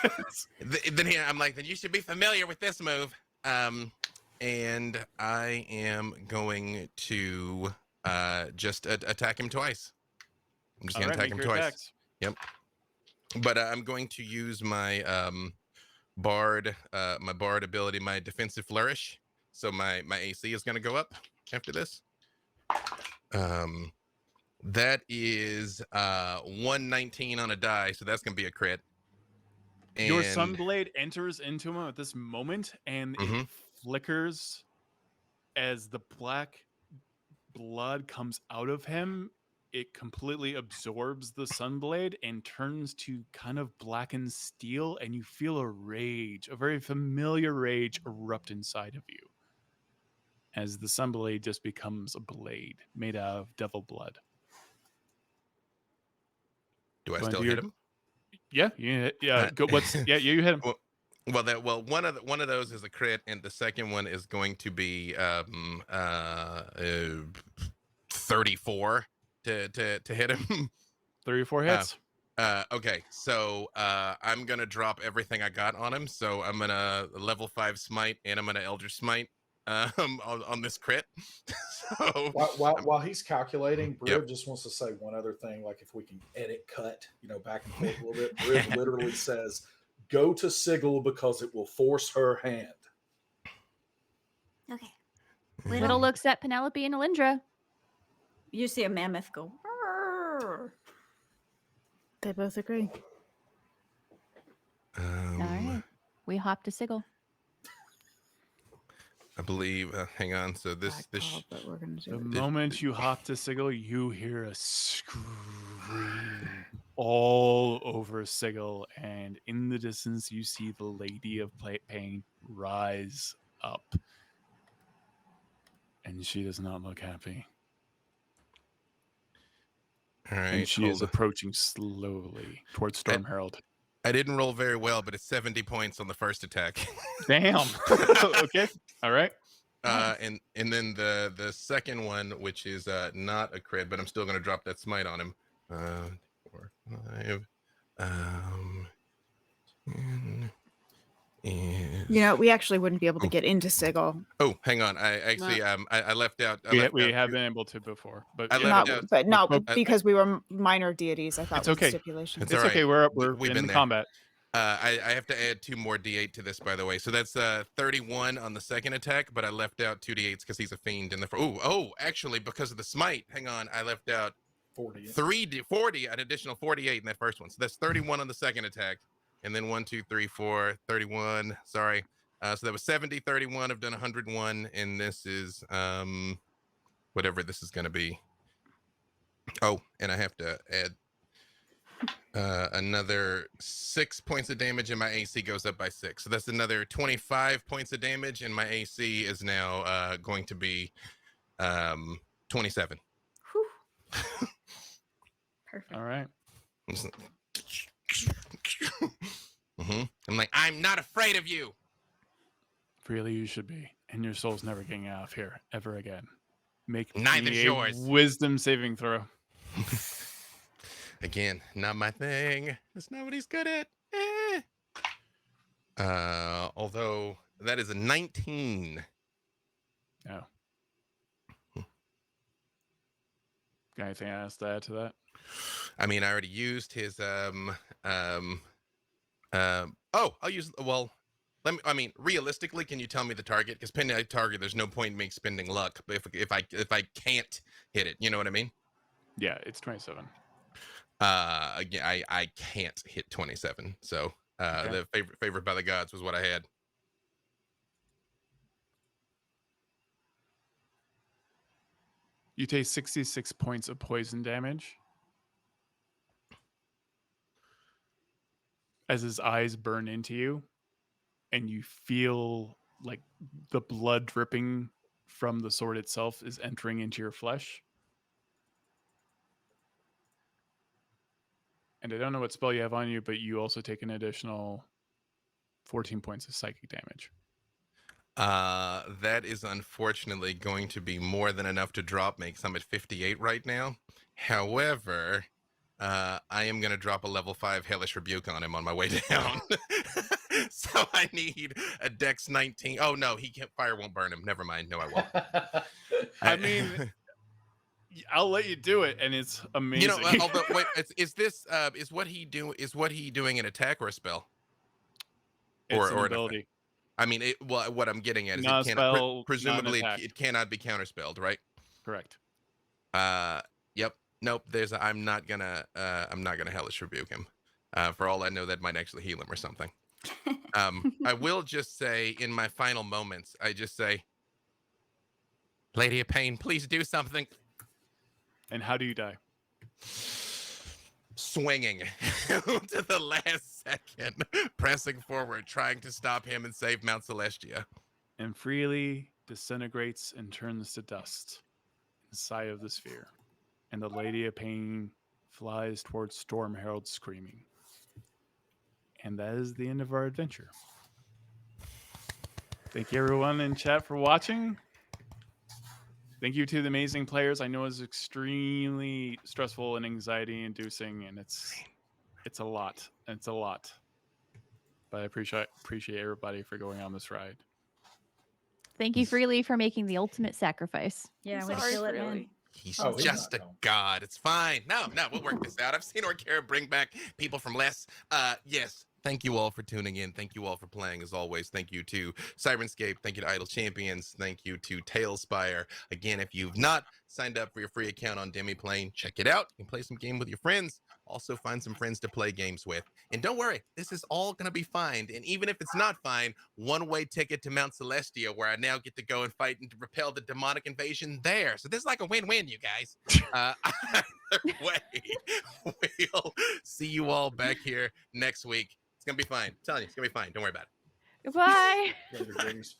Then I'm like, then you should be familiar with this move. And I am going to just attack him twice. I'm just All gonna right, attack make him your twice. attacks. Yep. But I'm going to use my bard ability, my defensive flourish. So my AC is gonna go up after this. That is 119 on a die, so that's gonna be a crit. Your And Sunblade enters into him at this moment, and it flickers as the black blood comes out of him. It completely absorbs the Sunblade and turns to kind of blackened steel, and you feel a rage, a very familiar rage, erupt inside of you as the Sunblade just becomes a blade made out of devil blood. do I Wanna still do hit your- him? Yeah. Go. You hit him. Well, one of those is a crit, and the second one is going to be 34 to hit him. 3 or 4 hits. Okay, so I'm gonna drop everything I got on him. So I'm gonna level 5 smite, and I'm gonna Eldritch Smite on this crit. So While he's calculating, Briv Yep. just wants to say one other thing. Like if we can edit cut, back and forth a little bit. Briv literally says, "Go to Sigil because it will force her hand." Okay. Widdle looks at Penelope and Alyndra. You see a mammoth go. "Arr." They both agree. All right. We hop to Sigil. I believe. Hang on. So this But we're gonna do The it. moment you hop to Sigil, you hear a scream all over Sigil, and in the distance, you see the Lady of Pain rise up. And she does not look happy. All right. And she is approaching slowly towards Storm Herald. I didn't roll very well, but it's 70 points on the first attack. Damn. Okay. All right. And then the second one, which is not a crit, but I'm still gonna drop that smite on him. 4, 5. 10, and We actually wouldn't be able to get into Sigil. oh, hang on. I actually I left out. We have been able to before, but I yeah. left Not, out- but not but- because we were minor deities. I thought It's was the okay. stipulation. It's It's all okay. right. We're We've in been the there. combat. I have to add 2 more d8 to this, by the way. So that's 31 on the second attack, but I left out 2 d8s because he's a fiend in the. Actually, because of the smite. Hang on, I left out 40. 40, an additional 48 in that first one. So that's 31 on the second attack, and then 1, 2, 3, 4, 31. Sorry. So that was 70, 31. I've done 101, and this is whatever this is going to be. Oh, and I have to add another 6 points of damage, and my AC goes up by 6. So that's another 25 points of damage, and my AC is now going to be 27. Whew. Perfect. All right. I'm like, I'm not afraid of you. Freely you should be, and your soul's never getting out of here ever again. Make Neither's me a yours. wisdom saving throw. Again, not my thing. That's not what he's good at. Although that is a 19. Oh. Got anything else to add to that? I mean, I already used his I'll use realistically, can you tell me the target? Because pinning a target, there's no point in me spending luck. But if I can't hit it, you know what I mean? Yeah, it's 27. Again, I can't hit 27. So Okay. the favorite by the gods was what I had. You take 66 points of poison damage as his eyes burn into you, and you feel like the blood dripping from the sword itself is entering into your flesh. And I don't know what spell you have on you, but you also take an additional 14 points of psychic damage. That is unfortunately going to be more than enough to drop me because I'm at 58 right now. However, I am going to drop a level 5 Hellish Rebuke on him on my way down. So I need a Dex 19. Oh, no, fire won't burn him. Never mind. No, I won't. I mean, I'll let you do it, and it's amazing. You know, although, wait, is what he doing an attack or a spell? It's an an ability. I mean, what I'm getting at is Not it a cannot, spell, presumably not an attack. it cannot be counterspelled, right? Correct. Yep. Nope. I'm not gonna Hellish Rebuke him. For all I know, that might actually heal him or something. I will just say in my final moments, I just say, Lady of Pain, please do something. And how do you die? Swinging to the last second, pressing forward, trying to stop him and save Mount Celestia. And freely disintegrates and turns to dust inside of the sphere. And the Lady of Pain flies towards Storm Herald screaming. And that is the end of our adventure. Thank you everyone in chat for watching. Thank you to the amazing players. I know it's extremely stressful and anxiety inducing, and it's a lot. It's a lot. But I appreciate everybody for going on this ride. Thank you, Freely, for making the ultimate sacrifice. Yeah, way to Sorry, kill it, man. Freely. He's he's just not a dumb. god. It's fine. No, we'll work this out. I've seen Orkira bring back people from less. Yes. Thank you all for tuning in. Thank you all for playing as always. Thank you to Cyberndscape. Thank you to Idle Champions. Thank you to Tailspire. Again, if you've not signed up for your free account on Demiplane, check it out. You can play some game with your friends. Also find some friends to play games with. And don't worry, this is all going to be fine. And even if it's not fine, one-way ticket to Mount Celestia, where I now get to go and fight and to repel the demonic invasion there. So this is like a win-win, you guys. Either way, we'll see you all back here next week. It's going to be fine. I'm telling you, it's going to be fine. Don't worry about it. Goodbye. Later, Grace.